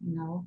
Now.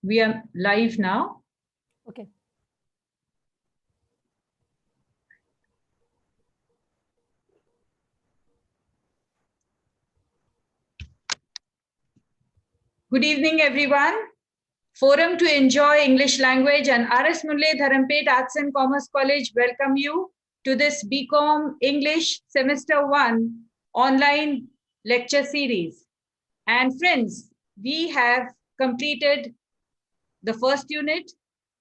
We are live now. Okay. Good evening, everyone. Forum to Enjoy English Language and R.S. Mulle Dharampet Arts and Commerce College welcome you to this BCom English Semester 1 online lecture series. And friends, we have completed the first unit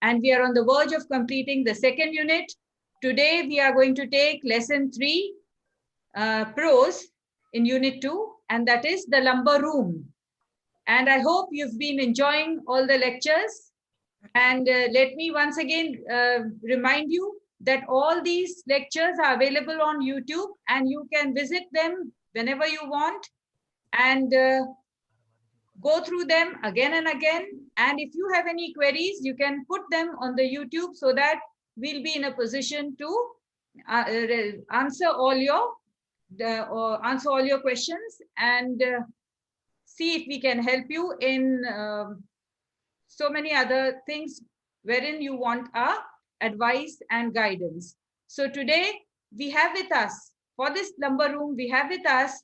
and we are on the verge of completing the second unit. Today, we are going to take lesson 3, prose in unit 2, and that is the lumber room. And I hope you've been enjoying all the lectures. And let me once again remind you that all these lectures are available on YouTube and you can visit them whenever you want and go through them again and again. And if you have any queries, you can put them on the YouTube so that we'll be in a position to answer all your questions and see if we can help you in so many other things wherein you want our advice and guidance. So today we have with us, for this lumber room, we have with us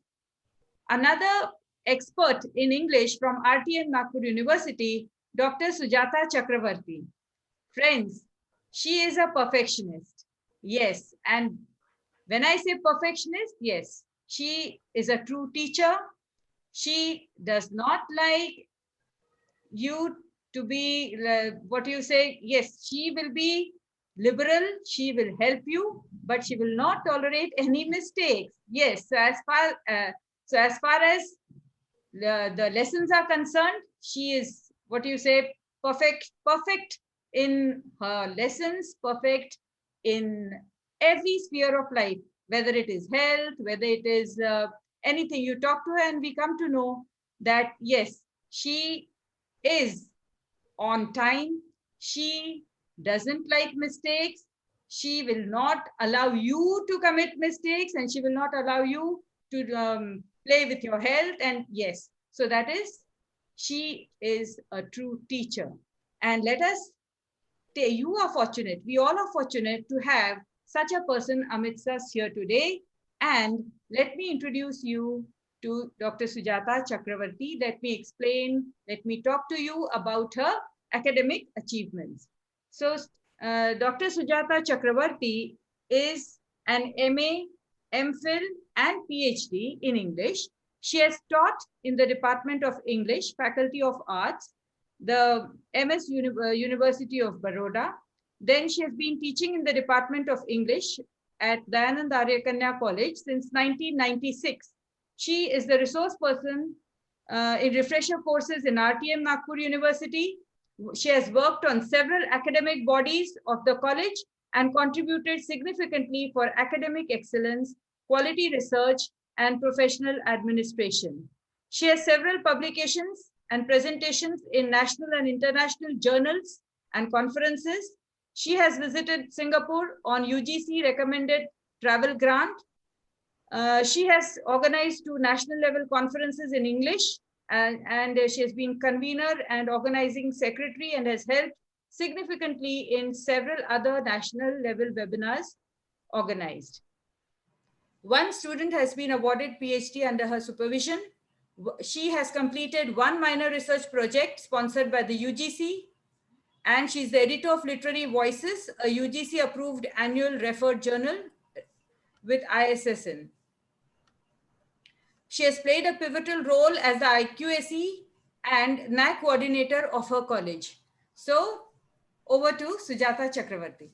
another expert in English from RTM Nagpur University, Dr. Sujata Chakravarti. Friends, she is a perfectionist. Yes, and when I say perfectionist, yes, she is a true teacher. She does not like you to be, what you say, yes, she will be liberal, she will help you, but she will not tolerate any mistakes. Yes, so as far as the lessons are concerned, she is, what you say, perfect in her lessons, perfect in every sphere of life, whether it is health, whether it is anything. You talk to her and we come to know that yes, she is on time. She doesn't like mistakes. She will not allow you to commit mistakes and she will not allow you to play with your health. And yes, so that is, she is a true teacher. And let us say, you are fortunate, we all are fortunate to have such a person amidst us here today. And let me introduce you to Dr. Sujata Chakravarti. Let me talk to you about her academic achievements. So, Dr. Sujata Chakravarti is an MA, MPhil, and PhD in English. She has taught in the Department of English, Faculty of Arts, the University of Baroda. Then she has been teaching in the Department of English at Dayanand Arya Kanya College since 1996. She is the resource person in refresher courses in RTM Nagpur University. She has worked on several academic bodies of the college and contributed significantly for academic excellence, quality research, and professional administration. She has several publications and presentations in national and international journals and conferences. She has visited Singapore on UGC recommended travel grant. She has organized 2 national level conferences in English, and she has been convener and organizing secretary and has helped significantly in several other national level webinars organized. One student has been awarded PhD under her supervision. She has completed 1 minor research project sponsored by the UGC, and she's the editor of Literary Voices, a UGC approved annual referred journal. with ISSN. She has played a pivotal role as the IQAC and NAC coordinator of her college. So, over to Sujata Chakravarti.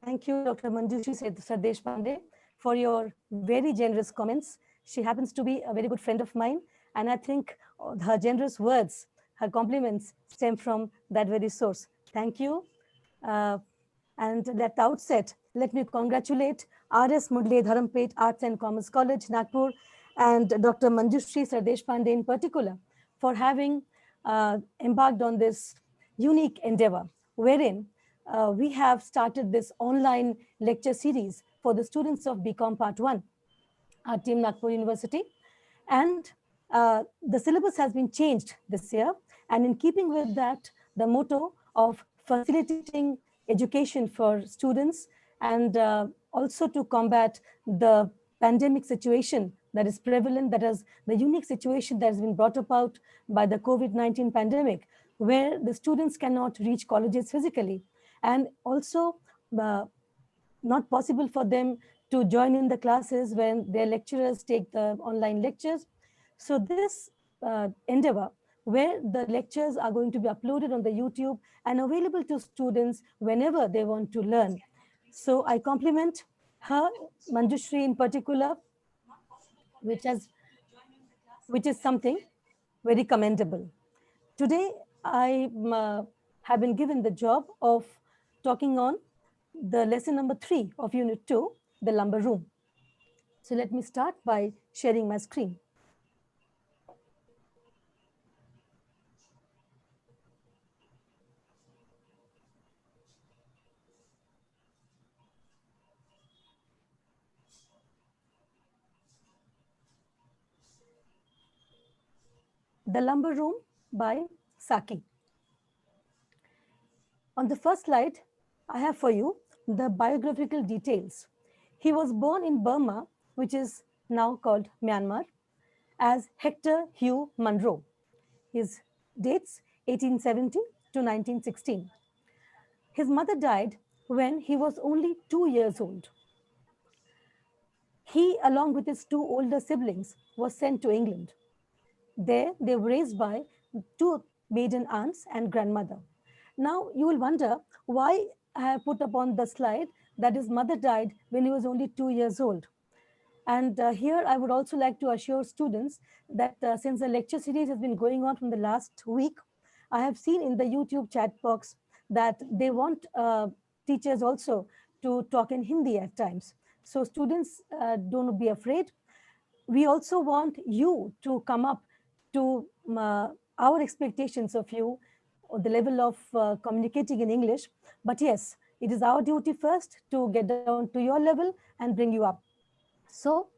Thank you, Dr. Manjushri Sardeshpande, for your very generous comments. She happens to be a very good friend of mine, and I think her generous words, her compliments stem from that very source. Thank you. And at the outset, let me congratulate R.S. Mudle Dharampet Arts and Commerce College, Nagpur, and Dr. Manjushri Sardeshpande in particular for having embarked on this unique endeavor, wherein we have started this online lecture series for the students of BCom Part 1 at Team Nagpur University. And the syllabus has been changed this year. And in keeping with that, the motto of facilitating education for students and also to combat the pandemic situation that is prevalent, that is the unique situation that has been brought about by the COVID-19 pandemic, where the students cannot reach colleges physically. And also not possible for them to join in the classes when their lecturers take the online lectures. So this endeavor, where the lectures are going to be uploaded on the YouTube and available to students whenever they want to learn. So I compliment her, Manjushri in particular, which is something very commendable. Today, I have been given the job of talking on the lesson number 3 of Unit 2, the lumber room. So let me start by sharing my screen. The Lumber Room by Saki. On the first slide, I have for you the biographical details. He was born in Burma, which is now called Myanmar, as Hector Hugh Munro. His dates 1870 to 1916. His mother died when he was only 2 years old. He, along with his 2 older siblings, was sent to England. There, they were raised by 2 maiden aunts and grandmother. Now, you will wonder why I have put up on the slide that his mother died when he was only 2 years old. And here, I would also like to assure students that since the lecture series has been going on from the last week, I have seen in the YouTube chat box that they want teachers also to talk in Hindi at times. So students, don't be afraid. We also want you to come up to our expectations of you, or the level of communicating in English. But yes, it is our duty first to get down to your level and bring you up. So,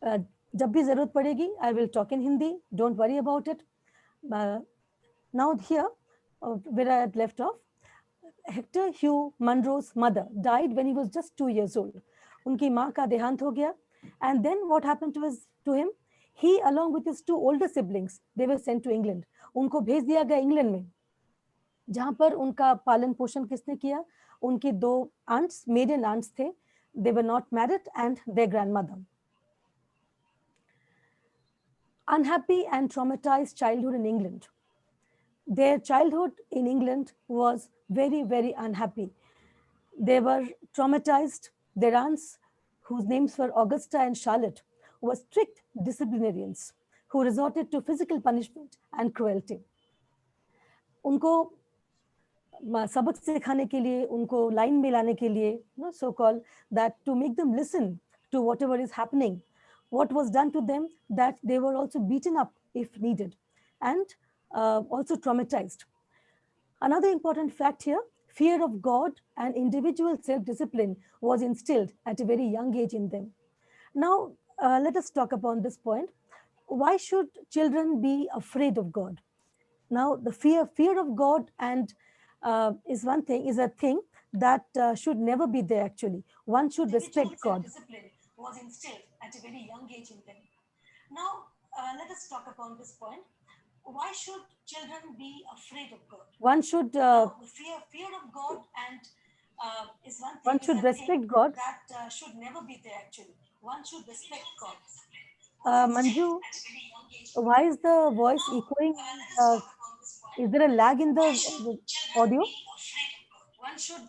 जब भी जरूरत पड़ेगी, I will talk in Hindi. Don't worry about it. Now here, where I had left off, Hector Hugh Munro's mother died when he was just 2 years old. उनकी माँ का देहांत हो गया. And then what happened to him? He, along with his 2 older siblings, they were sent to England. उनको भेज दिया गया इंग्लैंड में, जहाँ पर उनका पालन पोषण किसने किया? उनकी 2 aunts, maiden aunts थे. They were not married, and their grandmother. Unhappy and traumatized childhood in England. Their childhood in England was very, very unhappy. They were traumatized. Their aunts, whose names were Augusta and Charlotte, were strict disciplinarians who resorted to physical punishment and cruelty. उनको सबक सिखाने के लिए, उनको line में लाने के लिए, so called, that to make them listen to whatever is happening, what was done to them, that they were also beaten up if needed, and also traumatized. Another important fact here, fear of God and individual self-discipline was instilled at a very young age in them. Now, let us talk upon this point. Why should children be afraid of God? Now, the fear of God and is a thing that should never be there actually. One should respect God. Discipline was instilled at a very young age in them. Now, let us talk upon this point. Why should children be afraid of God? One should... fear of God and One should respect God. That should never be there actually. One should respect God. Manju, why is the voice echoing? Is there a lag in the audio? One should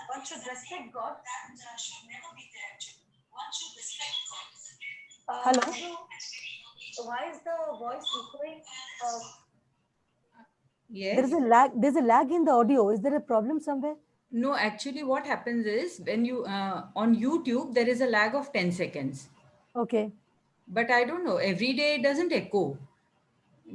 one should respect God. That should never be there actually. One should respect God. Hello. Why is the voice echoing? Yes. There is a lag. There's a lag in the audio. Is there a problem somewhere? No, actually, what happens is when you on YouTube, there is a lag of 10 seconds. Okay. But I don't know, every day it doesn't echo.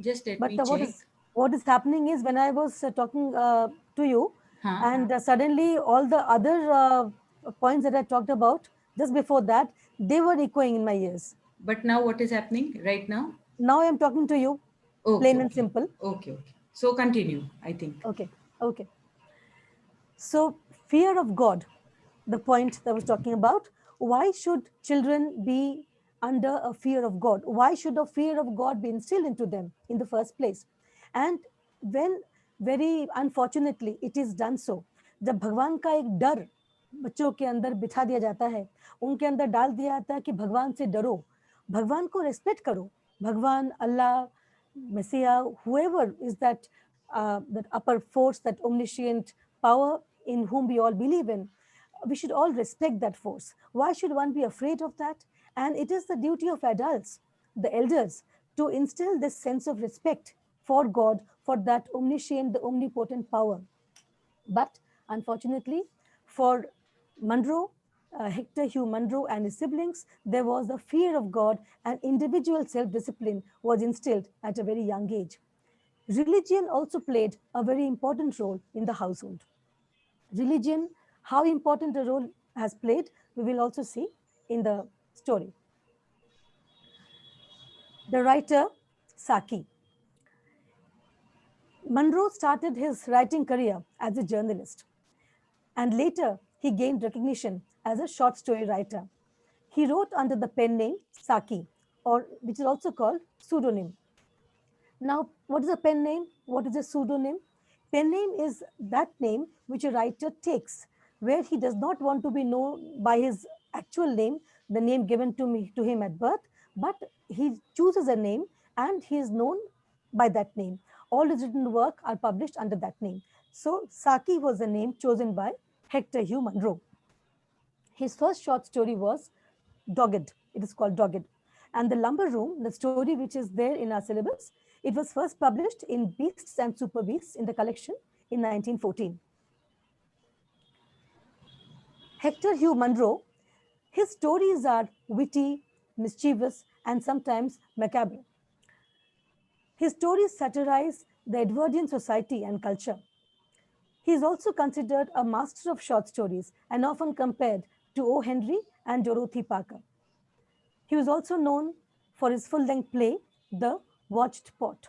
Just let But me check. what is happening is when I was talking to you, Huh? and suddenly all the other points that I talked about just before that, they were echoing in my ears. But now what is happening right now? Now I am talking to you, Okay, plain and okay. simple. Okay, okay. So continue, I think. Okay, okay. So fear of God, the point that I was talking about. Why should children be under a fear of God? Why should a fear of God be instilled into them in the first place? And when very unfortunately it is done so, जब भगवान का एक डर बच्चों के अंदर बिठा दिया जाता है, उनके अंदर डाल दिया जाता है कि भगवान से डरो, भगवान को रेस्पेक्ट करो, भगवान, अल्लाह, Messiah, whoever is that that upper force, that omniscient power in whom we all believe in, we should all respect that force. Why should one be afraid of that? And it is the duty of adults, the elders, to instill this sense of respect for God, for that omniscient, the omnipotent power. But unfortunately, for Munro, Hector Hugh Munro and his siblings, there was a fear of God, and individual self-discipline was instilled at a very young age. Religion also played a very important role in the household. Religion, how important a role has played, we will also see in the story. The writer, Saki. Munro started his writing career as a journalist, and later he gained recognition as a short story writer. He wrote under the pen name Saki, or which is also called pseudonym. Now, what is a pen name? What is a pseudonym? Pen name is that name which a writer takes where he does not want to be known by his actual name, the name given to him at birth, but he chooses a name and he is known by that name. All his written work are published under that name. So Saki was a name chosen by Hector Hugh Munro. His first short story was Dogged. It is called Dogged. And The Lumber Room, the story which is there in our syllabus, it was first published in Beasts and Super Beasts in the collection in 1914. Hector Hugh Munro, his stories are witty, mischievous, and sometimes macabre. His stories satirize the Edwardian society and culture. He is also considered a master of short stories and often compared to O. Henry and Dorothy Parker. He was also known for his full-length play, The Watched Pot.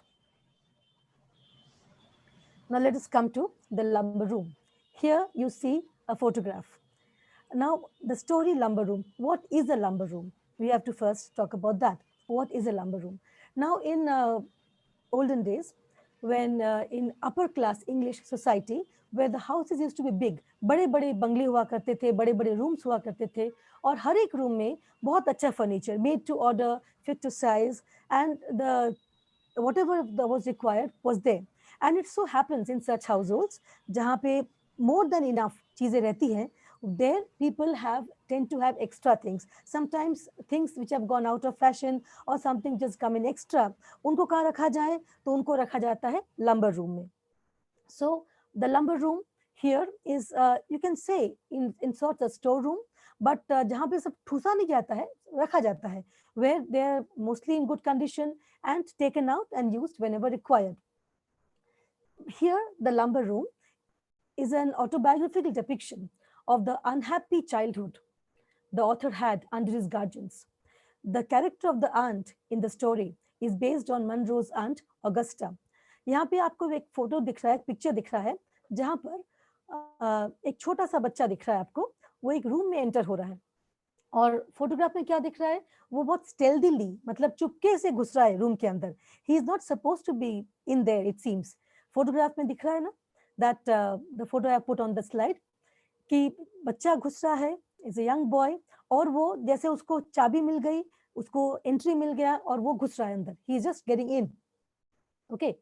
Now let us come to The Lumber Room. Here you see a photograph. Now the story Lumber Room. What is a lumber room? We have to first talk about that. What is a lumber room? Now in olden days, when in upper class English society, where the houses used to be big, बड़े बड़े बंगले हुआ करते थे, बड़े बड़े rooms हुआ करते थे, और हर एक room में बहुत अच्छा furniture, made to order, fit to size, and the whatever was required was there. And it so happens in such households, जहाँ पे more than enough चीजें रहती हैं, there people tend to have extra things. Sometimes things which have gone out of fashion or something just come in extra. उनको कहाँ रखा जाए? तो उनको रखा जाता है lumber room में. So the lumber room here is you can say in sorts a storeroom, but जहाँ पे सब ठूसा नहीं जाता है, रखा जाता है, where they are mostly in good condition and taken out and used whenever required. Here, the lumber room is an autobiographical depiction of the unhappy childhood the author had under his guardians. The character of the aunt in the story is based on Munro's aunt, Augusta. यहाँ पे आपको एक photo दिख रहा है, एक picture दिख रहा है, जहाँ पर एक छोटा सा बच्चा दिख रहा है आपको, वो एक रूम में एंटर हो रहा है, और फोटोग्राफ में क्या दिख रहा है, वो बहुत स्टेल्दीली, मतलब चुपके से घुस रहा है रूम के अंदर. He is not suppose to be in there, it seems. Photograph में दिख रहा है ना, that the photo I put on the slide, कि बच्चा घुस रहा है, is a young boy, और वो जैसे उसको चाबी मिल गई, उसको एंट्री मिल गया और वो घुस रहा है अंदर, he is just getting in, okay,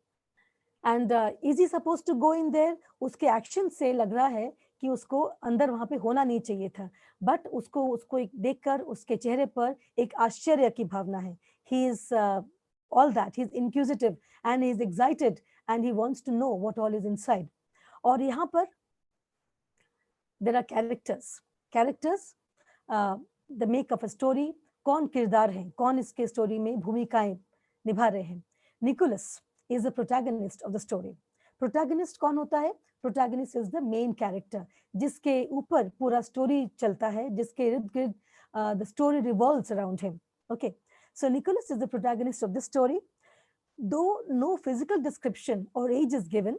and is he supposed to go in there? उसके एक्शन से लग रहा है कि उसको अंदर वहां पे होना नहीं चाहिए था, बट उसको एक देखकर उसके चेहरे पर एक आश्चर्य की भावना है. He is all that, he is inquisitive and he is excited and he wants to know what all is inside. और यहाँ पर there are characters the make of a story. कौन किरदार हैं, कौन इसके स्टोरी में भूमिकाएं निभा रहे हैं. Nicholas is the protagonist of the story. Protagonist कौन होता है? Protagonist is the main character, जिसके ऊपर पूरा स्टोरी चलता है, जिसके इर्द गिर्द the story revolves around him. Okay, so Nicholas is the protagonist of this story. Though no physical description or age is given,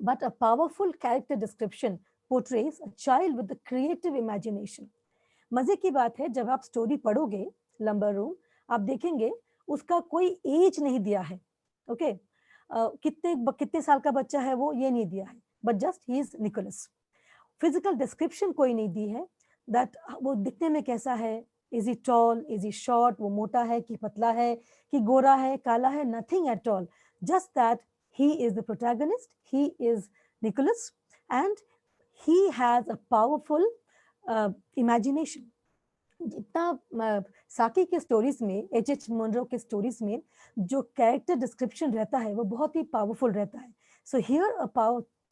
but a powerful character description portrays a child with a creative imagination. मजे की बात है, जब आप story पढ़ोगे lumbar room, आप देखेंगे उसका कोई एज नहीं दिया है. ओके, कितने साल का बच्चा है वो, ये नहीं दिया है, but just he is Nicholas. Physical description कोई नहीं दी है, दैट वो दिखने में कैसा है, is he tall, is he short, वो मोटा है कि पतला है कि गोरा है काला है, nothing at all, just that he is the protagonist, he is Nicholas, and he has a powerful imagination. जितना साकी के स्टोरीज में, H.H. Munro के स्टोरीज में जो कैरेक्टर डिस्क्रिप्शन रहता है वो बहुत ही पावरफुल रहता है. So here a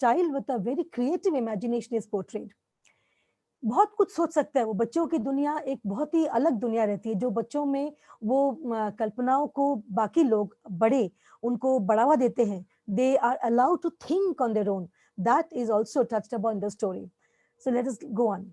child with a very creative imagination is portrayed. बहुत कुछ सोच सकता है वो, बच्चों की दुनिया एक बहुत ही अलग दुनिया रहती है, जो बच्चों में वो कल्पनाओं को बाकी लोग बड़े उनको बढ़ावा देते हैं. They are allowed to think on their own. That is also touched upon in the story. So let us go on.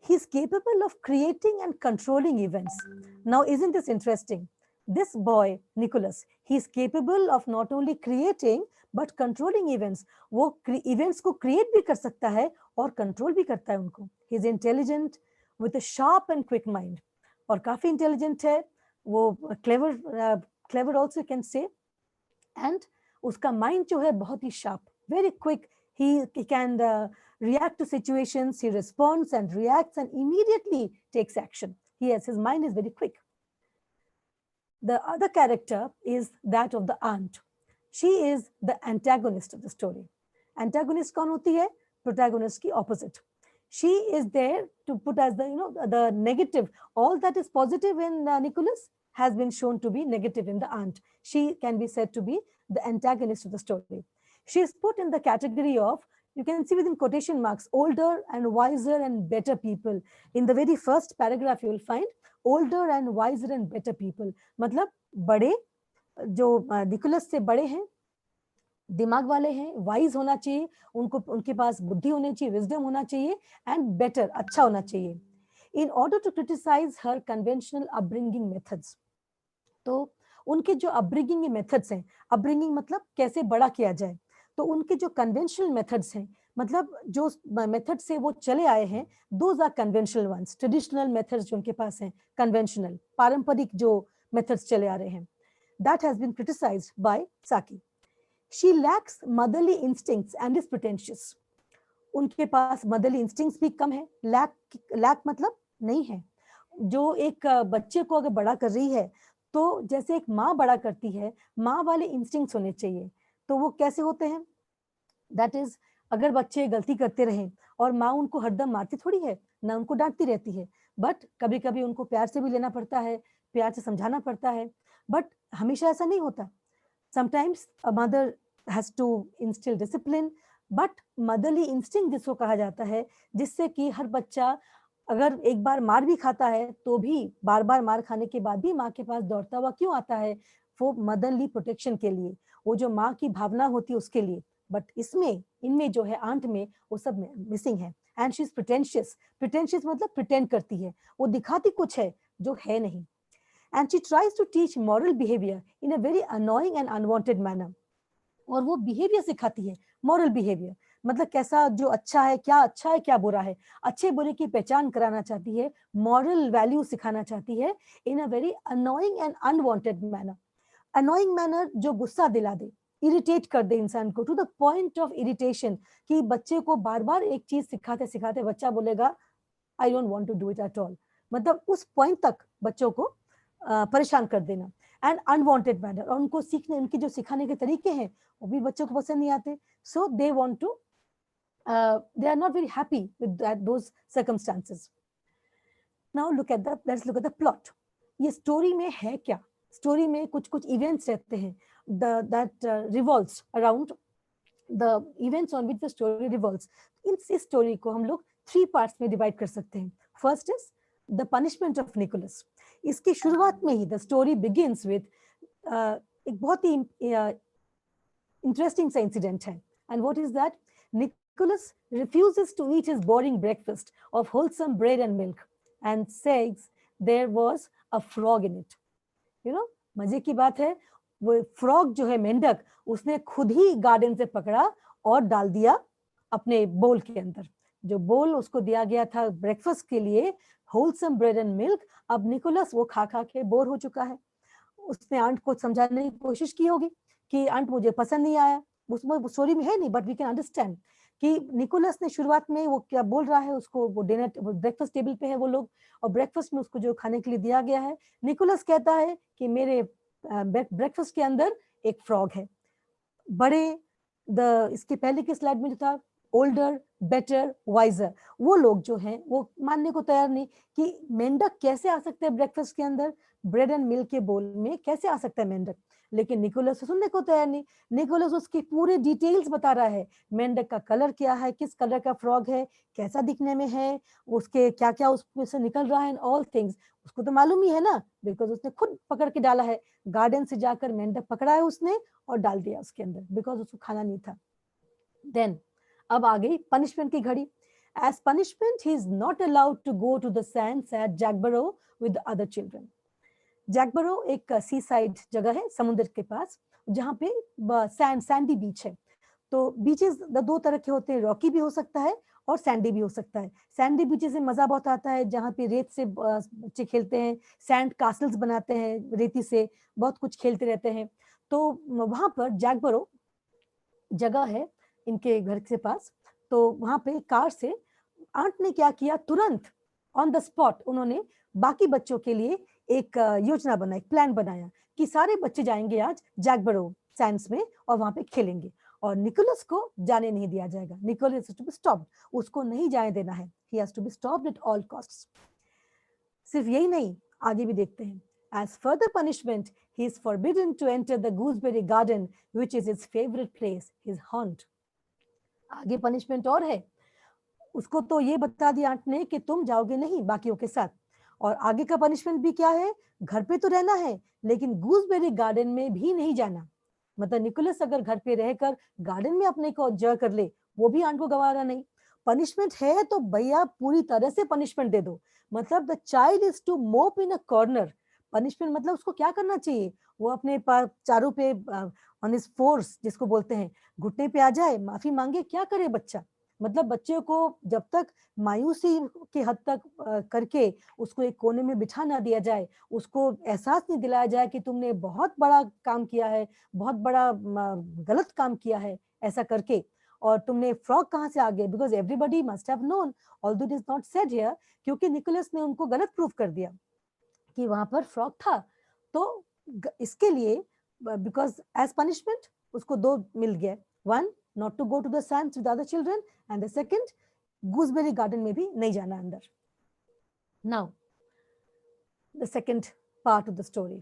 He is capable of creating and controlling events. Now, isn't this interesting? This boy, Nicholas, he is capable of not only creating but controlling events. वो events को create भी कर सकता है और control भी करता है उनको. He is intelligent with a sharp and quick mind. और काफी intelligent है, वो clever also you can say. And उसका mind जो है बहुत ही sharp, very quick. He can react to situations, he responds and reacts and immediately takes action. His mind is very quick. The other character is that of the aunt. She is the antagonist of the story. Antagonist कौन होती है? Protagonist की opposite. She is there to put as the negative. All that is positive in Nicholas has been shown to be negative in the aunt. She can be said to be the antagonist of the story. She is put in the category of, you can see within quotation marks, older and wiser and better people. In the very first paragraph, you will find older and wiser and better people. मतलब बड़े, जो Nicholas से बड़े हैं, दिमाग वाले हैं, wise होना चाहिए, उनके पास बुद्धि होनी चाहिए, विजडम होना चाहिए, एंड बेटर, अच्छा होना चाहिए. In order to criticize her conventional upbringing methods. तो उनके जो अपब्रिंगिंग मेथड्स हैं, अपब्रिंगिंग मतलब कैसे बड़ा किया जाए, तो उनके जो कन्वेंशनल मेथड्स हैं, मतलब जो मेथड से वो चले आए हैं, those are conventional ones. Traditional methods जो उनके पास हैं, कन्वेंशनल पारंपरिक जो मेथड्स चले आ रहे हैं, that has been criticized by Saki. She lacks motherly instincts and is pretentious. उनके पास मदरली इंस्टिंक्ट्स भी कम है. लैक मतलब नहीं है. जो एक बच्चे को अगर बड़ा कर रही है, तो जैसे एक माँ बड़ा करती है, माँ वाले इंस्टिंक्ट्स होने चाहिए. तो वो कैसे होते हैं? दैट इज, अगर बच्चे गलती करते रहें और माँ उनको हरदम मारती थोड़ी है ना, उनको डांटती रहती है, बट कभी कभी उनको प्यार से भी लेना पड़ता है, प्यार से समझाना पड़ता है, बट हमेशा ऐसा नहीं होता. Sometimes a mother has to instill discipline, but motherly instinct जिसको कहा जाता है, जिससे कि हर बच्चा अगर एक बार मार भी खाता है तो भी बार बार मार खाने के बाद भी माँ के पास दौड़ता हुआ क्यों आता है? वो मदरली प्रोटेक्शन के लिए, वो जो माँ की भावना होती है उसके लिए. बट इनमें जो है आंट में, वो सब मिसिंग है. And she is pretentious. Pretentious मतलब प्रिटेंड करती है, वो दिखाती कुछ है जो है नहीं. And she tries to teach moral behaviour in a very annoying and unwanted manner. और वो बिहेवियर सिखाती है, मॉरल बिहेवियर मतलब कैसा, जो अच्छा है क्या बुरा है, अच्छे बुरे की पहचान कराना चाहती है, मॉरल वैल्यू सिखाना चाहती है in a very annoying and unwanted manner. Annoying manner जो गुस्सा दिला दे, इरिटेट कर दे इंसान को, to the point of irritation, कि बच्चे को बार बार एक चीज सिखाते सिखाते बच्चा बोलेगा I don't want to do it at all, मतलब उस पॉइंट तक बच्चों को परेशान कर देना, एंड अनवांटेड मैनर, और उनको सीखने, उनके जो सिखाने के तरीके हैं वो भी बच्चों को पसंद नहीं आते, so they want to they are not very happy with those circumstances. Now let's look at the plot. ये स्टोरी में है क्या? स्टोरी में कुछ कुछ इवेंट्स रहते हैं that revolves around the events on which the story revolves. इस स्टोरी को हम लोग 3 पार्ट्स में डिवाइड कर सकते हैं. First is the punishment of Nicholas. इसकी शुरुआत में ही द स्टोरी बिगिंस विद एक बहुत ही इंटरेस्टिंग सा इंसिडेंट है. And what is that? Nicholas refuses to eat his boring breakfast of wholesome bread and milk and says there was a frog in it. You know, मजे की बात है, वो फ्रॉग जो है मेंढक, उसने खुद ही गार्डन से पकड़ा और डाल दिया अपने बोल के अंदर. जो बोल उसको दिया गया था ब्रेकफास्ट के लिए, होलसम ब्रेड एंड मिल्क, अब निकोलस वो खा खा के बोर हो चुका है. उसने आंट को समझाने की कोशिश की होगी कि आंट मुझे पसंद नहीं आया. उसमें स्टोरी में है नहीं, बट वी कैन अंडरस्टैंड कि निकोलस ने शुरुआत में वो क्या बोल रहा है उसको, वो डिनर ब्रेकफास्ट टेबल पे है वो लोग, और ब्रेकफास्ट में उसको जो खाने के लिए दिया गया है, निकोलस कहता है कि मेरे ब्रेकफास्ट के अंदर एक फ्रॉग है. बड़े इसके पहले के स्लाइड में जो था, ओल्डर बेटर वाइजर, वो लोग जो हैं वो मानने को तैयार नहीं कि मेंढक कैसे आ सकता है ब्रेकफास्ट के अंदर, ब्रेड एंड मिल्क के बोल में कैसे आ सकता है मेंढक. लेकिन निकोलस सुनने को तैयार नहीं. निकोलस उसकी पूरे डिटेल्स बता रहा है, मेंढक का कलर क्या है, किस कलर का फ्रॉग है, कैसा दिखने में है, उसके क्या क्या उसमें से निकल रहा है, ऑल थिंग्स. उसको तो मालूम ही है ना, बिकॉज उसने खुद पकड़ के डाला है. गार्डन से जाकर मेंढक पकड़ा है उसने और डाल दिया उसके अंदर, बिकॉज उसको खाना नहीं था. देन अब आ गई पनिशमेंट की घड़ी. As punishment, he is not allowed to go to the sands at Jagborough with the other children. जैकबरो एक सी साइड जगह है समुद्र के पास, जहाँ पे सैंडी बीच है. तो बीचेस 2 तरह के होते हैं, रॉकी भी हो सकता है और सैंडी भी हो सकता है. सैंडी बीचेस से मजा बहुत आता है, जहाँ पे रेत से बच्चे खेलते हैं, सैंड कासल्स बनाते हैं, रेती से बहुत कुछ खेलते रहते हैं. तो वहां पर जैकबरो जगह है इनके घर के पास. तो वहां पे कार से आंट ने क्या किया, तुरंत ऑन द स्पॉट उन्होंने बाकी बच्चों के लिए एक योजना बनाई, प्लान बनाया कि सारे बच्चे जाएंगे आज जैकबरो सैंड्स में और वहां पे खेलेंगे, और निकोलस को जाने नहीं दिया जाएगा. निकोलस टू बी स्टॉप्ड, उसको नहीं जाने देना है. He has to be stopped at all costs. सिर्फ यही नहीं, आगे भी देखते हैं. As further punishment, he is forbidden to enter the gooseberry garden, which is his favorite place, his haunt. आगे पनिशमेंट और है. उसको तो ये बता दिया आंट ने कि तुम जाओगे नहीं बाकियों के साथ, और आगे का पनिशमेंट भी क्या है, घर पे तो रहना है लेकिन गूसबेरी गार्डन में भी नहीं जाना. मतलब निकोलस अगर घर पे रहकर गार्डन में अपने को एंजॉय कर ले, वो भी आंट को गवारा नहीं. पनिशमेंट है तो भैया पूरी तरह से पनिशमेंट दे दो. मतलब द चाइल्ड इज टू मोप इन अ कॉर्नर. पनिशमेंट मतलब उसको क्या करना चाहिए, वो अपने चारों पे ऑन हिज फोर्स जिसको बोलते हैं, घुटने पे आ जाए, माफी मांगे, क्या करे बच्चा. मतलब बच्चे को जब तक मायूसी के हद तक करके उसको एक कोने में बिठा ना दिया जाए, उसको एहसास नहीं दिलाया जाए कि तुमने बहुत बड़ा काम किया है, बहुत बड़ा गलत काम किया है ऐसा करके, और तुमने फ्रॉग कहाँ से आ गए, because everybody must have known, although it is not said here, क्योंकि निकोलस ने उनको गलत प्रूफ कर दिया कि वहां पर फ्रॉग था. तो इसके लिए बिकॉज एज पनिशमेंट उसको 2 मिल गया. 1 not to go to the sands with other children, and the second gooseberry garden में भी नहीं जाना अंदर. Now the second part of the story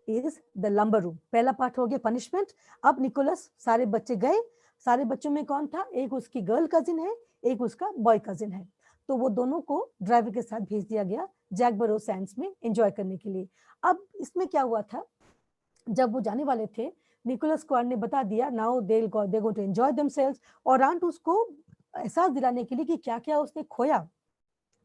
is the lumber room. पहला पार्ट हो गया पनिशमेंट. अब निकोलस, सारे बच्चे गए. सारे बच्चों में कौन था, एक उसकी गर्ल कजिन है, एक उसका बॉय कजिन है. तो वो दोनों को ड्राइवर के साथ भेज दिया गया जैकबरो सैंड्स में एंजॉय करने के लिए. अब इसमें क्या हुआ था, जब वो जाने वाले थे, निकोलस को आंट ने बता दिया now they going to enjoy themselves, और आंट उसको एहसास दिलाने के लिए कि क्या क्या उसने खोया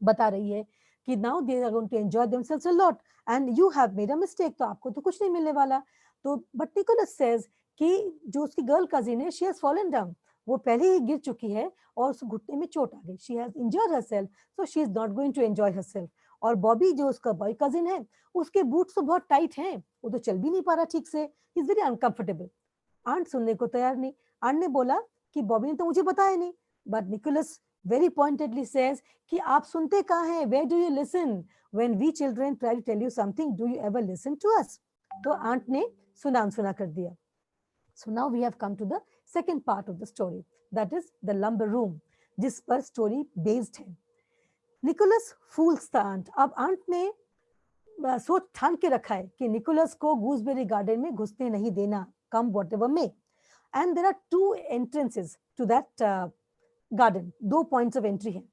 बता रही है कि now they are going to enjoy themselves a lot and you have made a mistake, तो आपको तो कुछ नहीं मिलने वाला. तो बट निकोलस सेज कि जो उसकी गर्ल कजिन है, शी हैज फॉलन डाउन, वो पहले ही गिर चुकी है और उस घुटने में चोट आ गई, she has injured herself, so she is not going to enjoy herself. और बॉबी जो उसका बॉय कजिन है, उसके बूट्स तो बहुत टाइट हैं, वो तो चल भी नहीं पा रहा ठीक से, इज वेरी अनकंफर्टेबल. आंट सुनने को तैयार नहीं। आंट ने बोला कि बॉबी ने तो मुझे बताया नहीं, but Nicholas very pointedly says कि आप सुनते कहाँ हैं, where do you listen, when we children try to tell you something do you ever listen to us. तो आंट ने सुना कर दिया। So now we have come to the second part of the story, that is the lumber room, जिस पर story based है। Nicholas fools the aunt। अब aunt ने सोच ठान के रखा है कि निकोलस को गूसबेरी गार्डन में घुसने नहीं देना, come whatever may। And there are two entrances to that garden, 2 points of entry है।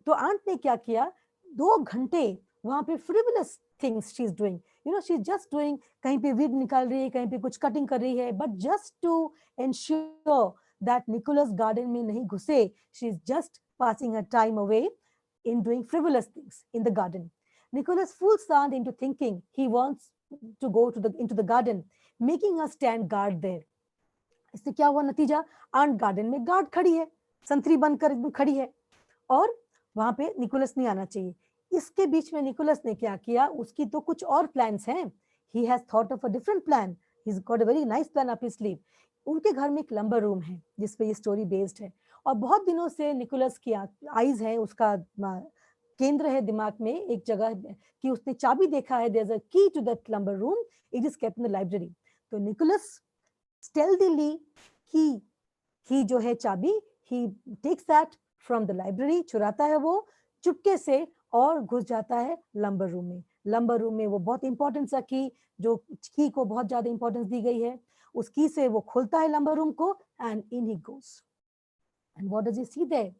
तो आंट ने क्या किया, 2 घंटे वहां पे frivolous things she is doing, you know, she is just doing, कहीं पे वीड निकाल रही है, कहीं पे कुछ कटिंग कर रही है, but just to ensure that Nicholas garden में नहीं घुसे, she is just passing her time away in doing frivolous things in the garden. Nicholas fools the aunt into thinking he wants to go into the garden, making her stand guard there. इससे क्या हुआ नतीजा, aunt garden में guard खड़ी है, संतरी बनकर एकदम खड़ी है, और वहां पे निकोलस नहीं आना चाहिए। इसके बीच में निकोलस ने क्या किया, उसकी तो कुछ और प्लान्स हैं। He has thought of a different plan, he has got a very nice plan up his sleeve. उनके घर में एक लंबर रूम है जिस पे ये स्टोरी बेस्ड है, और बहुत दिनों से निकोलस की आईज है, उसका केंद्र है दिमाग में एक जगह कि उसने चाबी देखा है, there is a key to that lumber room, it is kept in the library. तो निकोलस स्टेल्थीली ही जो है चाबी, he takes that from the library, चुराता है वो चुपके से और घुस जाता है लंबर रूम में। लंबर रूम में वो बहुत इंपॉर्टेंट सा की, जो की को बहुत ज्यादा इंपॉर्टेंस दी गई है, उस की से वो खोलता है लंबर रूम को, and in he goes. And what does he see there,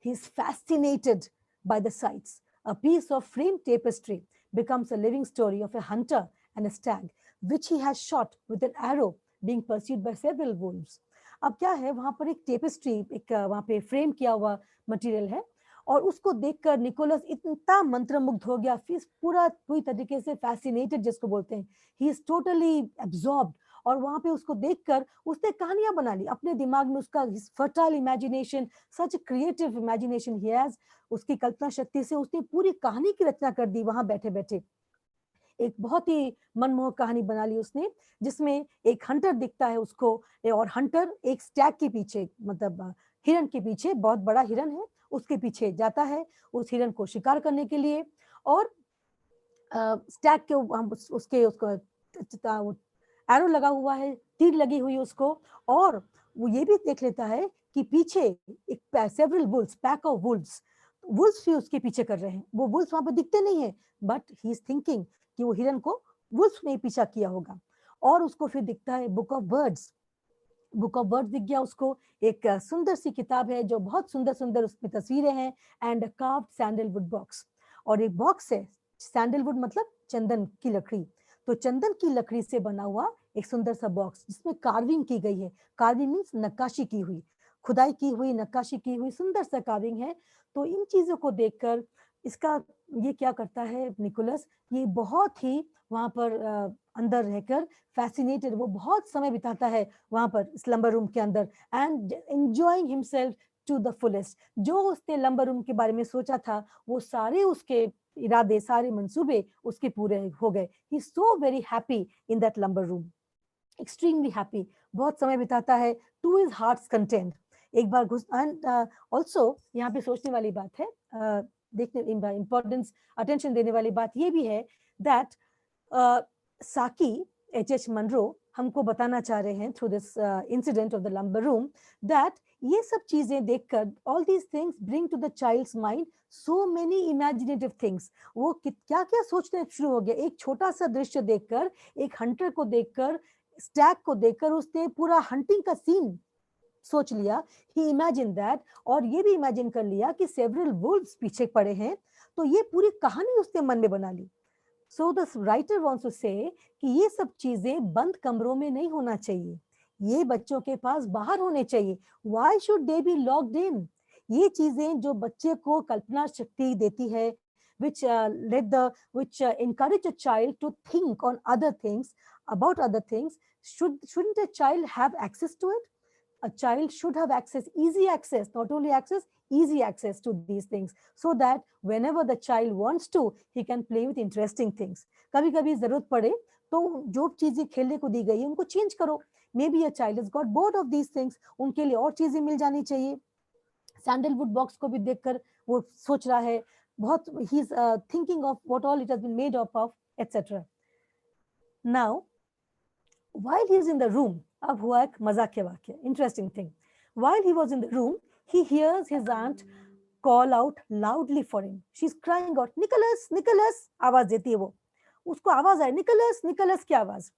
he is fascinated by the sights. A piece of frame tapestry becomes a living story of a hunter and a stag which he has shot with an arrow being pursued by several wolves. अब क्या है, वहां पर एक tapestry, एक वहां पे frame किया हुआ मटेरियल है, और उसको देखकर निकोलस इतना मंत्रमुग्ध हो गया, फिर पूरी तरीके से फैसिनेटेड जिसको बोलते हैं, ही इज टोटली एब्जॉर्ब्ड। और वहां पे उसको देखकर उसने कहानियां बना ली अपने दिमाग में, उसका fertile imagination, such creative imagination he has, उसकी कल्पना शक्ति से उसने पूरी कहानी की रचना कर दी वहां बैठे बैठे। एक बहुत ही मनमोहक कहानी बना ली उसने, जिसमें एक हंटर दिखता है उसको, और हंटर एक स्टैग के पीछे, मतलब हिरन के पीछे, बहुत बड़ा हिरन है, उसके पीछे जाता है उस हिरन को शिकार करने के लिए, और स्टैग के उसको एरो लगा हुआ है, तीर लगी हुई उसको, और वो ये भी देख लेता है कि पीछे एक several Wolves, pack of Wolves भी उसके पीछे कर रहे हैं। वो वुल्व्स वहां पर दिखते नहीं है, बट ही इज थिंकिंग कि वो हिरन को वुल्व्स ने पीछा किया होगा। और उसको फिर दिखता है book of birds, book of birds दिख गया उसको, एक सुंदर सी किताब है जो बहुत सुंदर सुंदर उसमें तस्वीरें हैं, and a carved sandalwood box, और एक बॉक्स है, सैंडलवुड मतलब चंदन की लकड़ी, तो चंदन की लकड़ी से बना हुआ एक सुंदर सा बॉक्स जिसमें कार्विंग की गई है। कार्विंग मीन्स नक्काशी की हुई, खुदाई की हुई, नक्काशी की हुई सुंदर सा कार्विंग है। तो इन चीजों को देखकर इसका ये क्या करता है निकोलस, ये बहुत ही वहां पर अंदर रहकर फैसिनेटेड, वो बहुत समय बिताता है वहां पर इस लंबर रूम के अंदर, and enjoying himself to the fullest. जो उसने लंबर रूम के बारे में सोचा था, वो सारे उसके इरादे, सारे मंसूबे उसके पूरे हो गए। He so very happy in that lumber room, extremely happy, बहुत समय बिताता है टू हिज हार्ट्स कंटेंट। एक बार घुस, एंड ऑल्सो यहाँ पे सोचने वाली बात है, देखने इंपॉर्टेंस अटेंशन देने वाली बात ये भी है दैट साकी H.H. मनरो हमको बताना चाह रहे हैं through this incident of the lumber room, that ये सब चीजें देखकर, all these things bring to the child's mind so many imaginative things. वो क्या क्या सोचने शुरू हो गया, एक छोटा सा दृश्य देखकर, एक हंटर को देखकर, स्टैग को देखकर उसने पूरा हंटिंग का सीन सोच लिया, ही इमेजिन दैट, और ये भी इमेजिन कर लिया कि सेवरल वुल्व्स पीछे पड़े हैं, तो ये पूरी कहानी उसने मन में बना ली। So the writer wants to say कि ये सब चीजें बंद कमरों में नहीं होना चाहिए, ये बच्चों के पास बाहर होने चाहिए। Why should they B locked in? ये चीजें जो बच्चे को कल्पना शक्ति देती है, which encourage a child to think on other things, about other things, shouldn't a child have access to it? A child should have access, easy access, not only access, easy access to these things, so that whenever the child wants to, he can play with interesting things. कभी कभी जरूरत पड़े तो जो चीजें खेलने को दी गई है उनको चेंज करो, maybe a child has got bored of these things, उनके लिए और चीजें मिल जानी चाहिए. सैंडलवुड बॉक्स को भी देखकर वो सोच रहा है बहुत, he is thinking of what all it has been made up of, etc. Now, while he is in the room, अब हुआ एक मजाकिया वाक्य, interesting thing. While he was in the room, he hears his aunt call out loudly for him. She's crying out, Nicholas, Nicholas, आवाज देती है वो, उसको आवाज आए, Nicholas, Nicholas की आवाज.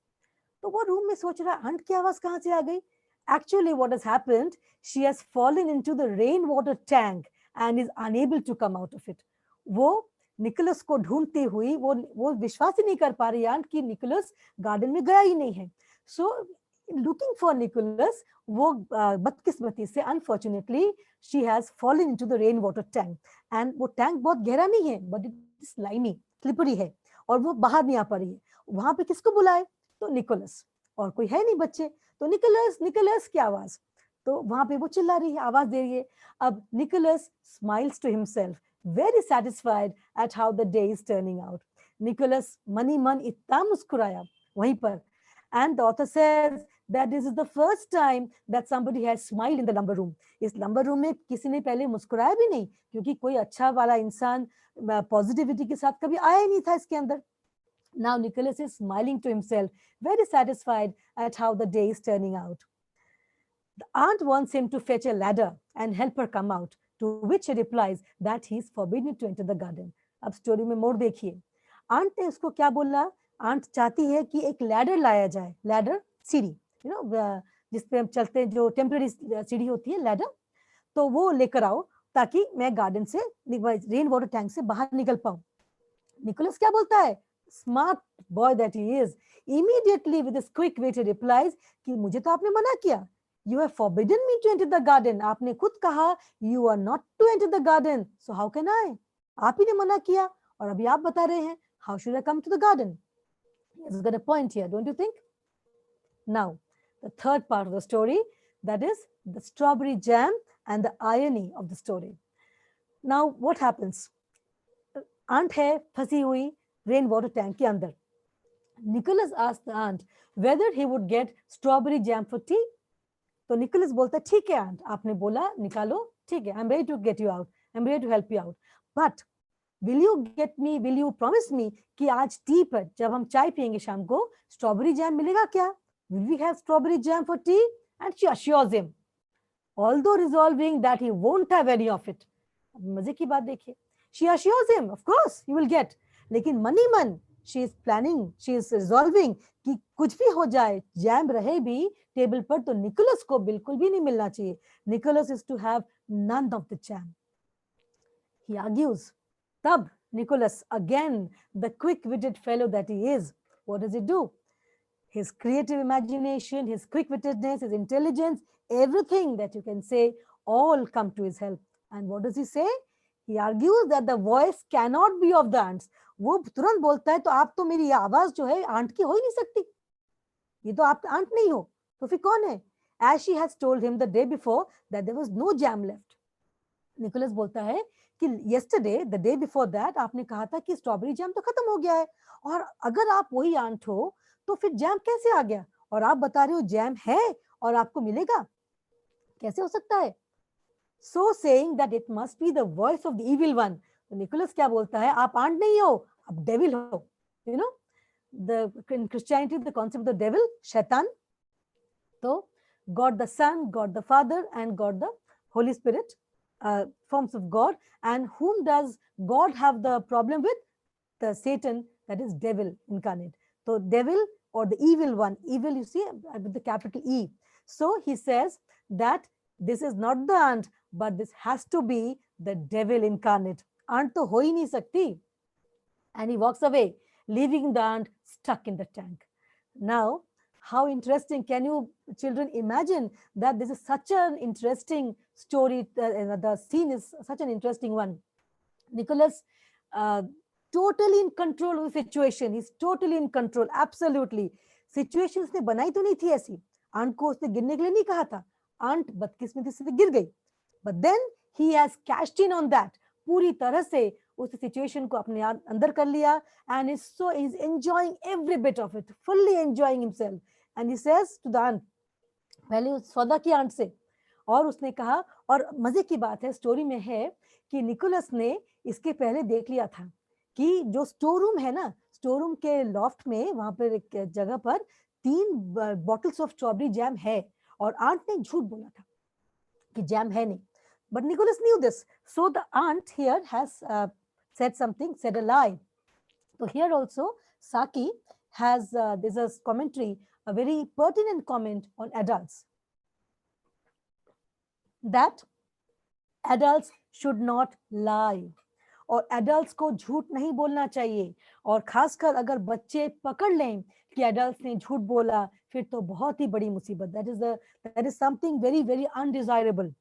तो वो रूम में सोच रहा है, आंट की आवाज कहाँ से आ गई? Actually, what has happened, she has fallen into the rainwater tank and is unable to come out of it. वो निकोलस को ढूंढती हुई वो विश्वास ही नहीं कर पा रही आंट कि निकोलस गार्डन में गया ही नहीं है. So looking for Nicholas, वो बदकिस्मती से unfortunately she has fallen into the rainwater tank, and वो टैंक बहुत गहरा नहीं है, but it is slimy, slippery है, और वो बाहर नहीं आ पा रही है. वहां पे किसको बुलाए? तो निकोलस, और कोई है नहीं बच्चे, तो निकोलस, निकोलस की आवाज. तो वहां पे वो चिल्ला रही है, आवाज दे रही है. अब Nicholas smiles to himself, very satisfied at how the day is turning out. Nicholas मनी मन इतना मुस्कुराया वहीं पर. And the author says that this is the first time that somebody has smiled in the lumber room. इस lumber room में किसी ने पहले मुस्कुराया भी नहीं, क्योंकि कोई अच्छा वाला इंसान पॉजिटिविटी के साथ कभी आया ही नहीं था इसके अंदर. Now Nicholas is smiling to himself, very satisfied at how the day is turning out. The aunt wants him to fetch a ladder and help her come out, to which he replies that he is forbidden to enter the garden. अब story में मोड़ देखिए, aunt ने उसको क्या बोला? Aunt चाहती है कि एक लैडर लाया जाए, लैडर सीढ़ी, यू नो, जिसपे हम चलते हैं, जो टेम्पररी सीढ़ी होती है, लैडर, तो वो लेकर आओ ताकि मैं गार्डन से, रेन वाटर टैंक से बाहर निकल पाऊं. निकोलस क्या बोलता है? Smart boy that he is, immediately with his quick wit replies कि मुझे तो आपने मना किया. You have forbidden me to enter the garden. आपने खुद कहा you are not to enter the garden. So how can I? आप ही ने मना किया और अभी आप बता रहे हैं. How should I come to the garden? He's got a point here, don't you think? Now, the third part of the story, that is the strawberry jam and the irony of the story. Now, what happens? Aunt है फंसी हुई rain water tank के अंदर. Nicholas asked the aunt whether he would get strawberry jam for tea. तो Nicholas बोलता है, ठीक है आंट, आपने बोला निकालो, ठीक है, I am ready to get you out, I am ready to help you out, but will you get me, will you promise me कि आज टी पर जब हम चाय पियेंगे शाम को, स्ट्रॉबेरी जैम मिलेगा क्या? Will we have strawberry jam for tea? And she assures him, although resolving that he won't have any of it. मजे की बात देखिए, she assures him of course you will get, लेकिन मनी मन she is planning, she is resolving कि कुछ भी हो जाए, जैम रहे भी टेबल पर तो निकोलस को बिल्कुल भी नहीं मिलना चाहिए. Nicholas is to have none of the jam. He argues. तब Nicholas, again the quick witted fellow that he is, what does he do? His creative imagination, his quick-wittedness, his intelligence, everything that you can say, all come to his help. And what does he say? He argues that the voice cannot be of the ants. वो तुरंत बोलता है, तो आप तो मेरी आवाज जो है आंट की हो ही नहीं सकती, ये तो आप आंट नहीं हो, तो फिर कौन है? As she has told him the day before that there was no jam left. Nicholas बोलता है कि yesterday, the day before that, आपने कहा था कि स्ट्रॉबेरी जैम तो खत्म हो गया है, और अगर आप वही आंट हो तो फिर जैम कैसे आ गया? और आप बता रहे हो जैम है और आपको मिलेगा, कैसे हो सकता है? So saying that it must be the voice of the evil one. तो निकोलस क्या बोलता है? आप आंट नहीं हो, आप डेविल हो. You know, in Christianity the concept of the devil, शैतान. तो God the Son, God the Father, and God the Holy Spirit, forms of God. And whom does God have the problem with? The Satan, that is devil incarnate. So devil or the evil one, evil you see with the capital E. So he says that this is not the ant, but this has to be the devil incarnate. Ant to ho hi nahi sakti. And he walks away, leaving the ant stuck in the tank. Now, how interesting, can you children imagine that this is such an interesting story, the scene is such an interesting one. Nicholas, totally in control of the situation, he's totally in control, absolutely. Situation उसने बनाई तो नहीं थी ऐसी, aunt को उसने गिरने के लिए नहीं कहा था, आंट बदकिस्मती से गिर गई, but then he has cashed in on that, पूरी तरह से उस सिचुएशन को अपने अंदर कर लिया, and is enjoying every bit of it, fully enjoying himself. And he says to the aunt, पहले उस सौदा की आंट से, और उसने कहा, और मजे की बात है स्टोरी में है कि निकोलस ने इसके पहले देख लिया था कि जो स्टोर रूम है ना, स्टोर रूम के लॉफ्ट में वहां पर एक जगह पर 3 बॉटल्स ऑफ स्ट्रॉबेरी जैम है, और आंट ने झूठ बोला था कि जैम है नहीं. But Nicholas knew this, so the aunt here has said something, said a lie. So here also Saki has there's a commentary, a very pertinent comment on adults, that adults should not lie, और adults को झूठ नहीं बोलना चाहिए. और खासकर अगर बच्चे पकड़ लें कि एडल्ट्स ने झूठ बोला, फिर तो बहुत ही बड़ी मुसीबत. That is something very very undesirable.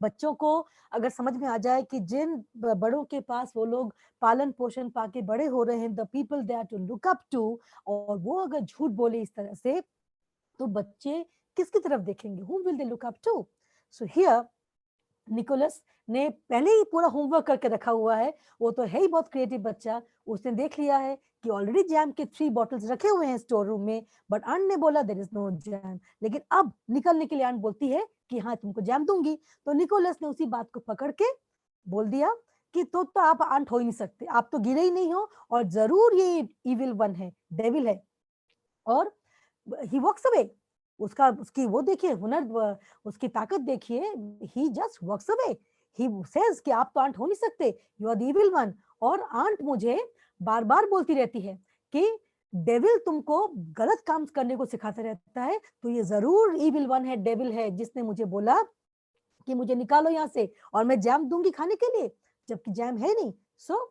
बच्चों को अगर समझ में आ जाए कि जिन बड़ों के पास वो लोग पालन पोषण पाके बड़े हो रहे हैं, the people they are to look up to, और वो अगर झूठ बोले इस तरह से, तो बच्चे किसकी तरफ देखेंगे? whom will they look up to? So here Nicholas ने पहले ही पूरा होमवर्क करके रखा हुआ है. वो तो है ही बहुत क्रिएटिव बच्चा. उसने देख लिया है कि ऑलरेडी जैम के 3 बॉटल्स रखे हुए हैं स्टोर रूम में, बट आंट ने बोला देयर इज नो जैम. लेकिन अब निकलने के लिए आंट बोलती है कि हाँ तुमको जैम दूंगी. तो निकोलस ने उसी बात को पकड़ के बोल दिया कि तो आप आंट हो ही नहीं सकते, आप तो गिरे ही नहीं हो, और जरूर ये इविल वन है, डेविल है. और ही वॉक्स अवे. उसकी वो देखिए हुनर, उसकी ताकत देखिए. He just walks away. He says कि आप तो आंट हो नहीं सकते, you are the evil one. और आंट मुझे बार बार बोलती रहती है कि डेविल तुमको गलत काम करने को सिखाता रहता है, तो ये जरूर इविल वन है, डेविल है, जिसने मुझे बोला कि मुझे निकालो यहाँ से और मैं जैम दूंगी खाने के लिए, जबकि जैम है नहीं. सो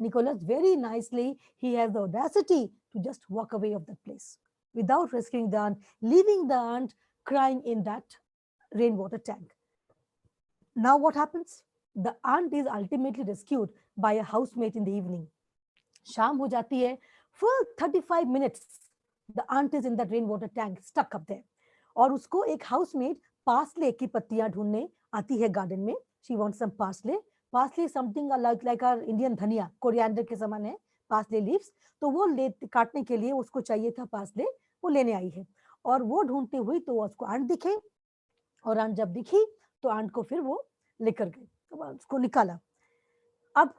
Nicholas very nicely, he has the audacity to just walk away of that place without rescuing the aunt, leaving the aunt crying in that rainwater tank. Now what happens? The aunt is ultimately rescued by a housemate in the evening. शाम हो जाती है. For 35 minutes, the aunt is in that rainwater tank, stuck up there. और उसको एक housemate parsley की पत्तियां ढूंढने आती है गार्डन में. She wants some parsley. Parsley is something like our Indian धनिया, कोरिएंडर के समान है parsley leaves. तो वो काटने के लिए उसको चाहिए था parsley, वो लेने आई है. और वो ढूंढते हुई तो उसको आंट दिखे, और आंट जब दिखी तो आंट को फिर वो लेकर गई, तो उसको निकाला. अब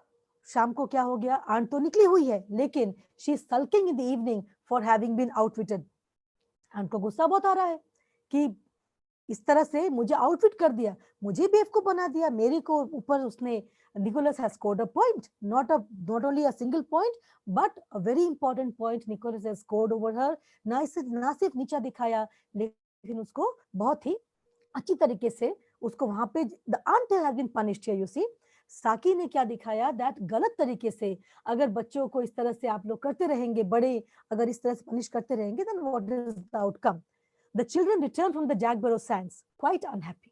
शाम को क्या हो गया? आंट तो निकली हुई है, लेकिन she is sulking in the evening for having been outwitted. Aunt को गुस्सा बहुत आ रहा है कि इस तरह से मुझे आउटविट कर दिया, मुझे बेवकूफ बना दिया, मेरे को ऊपर उसने. Nicholas has scored a point, not only a single point, but a very important point. Nicholas has scored over her. ना सिर्फ नीचा दिखाया, लेकिन उसको बहुत ही अच्छी तरीके से उसको वहां पे the aunt has been punished here, you see. साकी ने क्या दिखाया, दैट गलत तरीके से अगर बच्चों को इस तरह से आप लोग करते रहेंगे, बड़े अगर इस तरह से पनिश करते रहेंगे, then what is the outcome? The children returned from the Jagborough sands quite unhappy.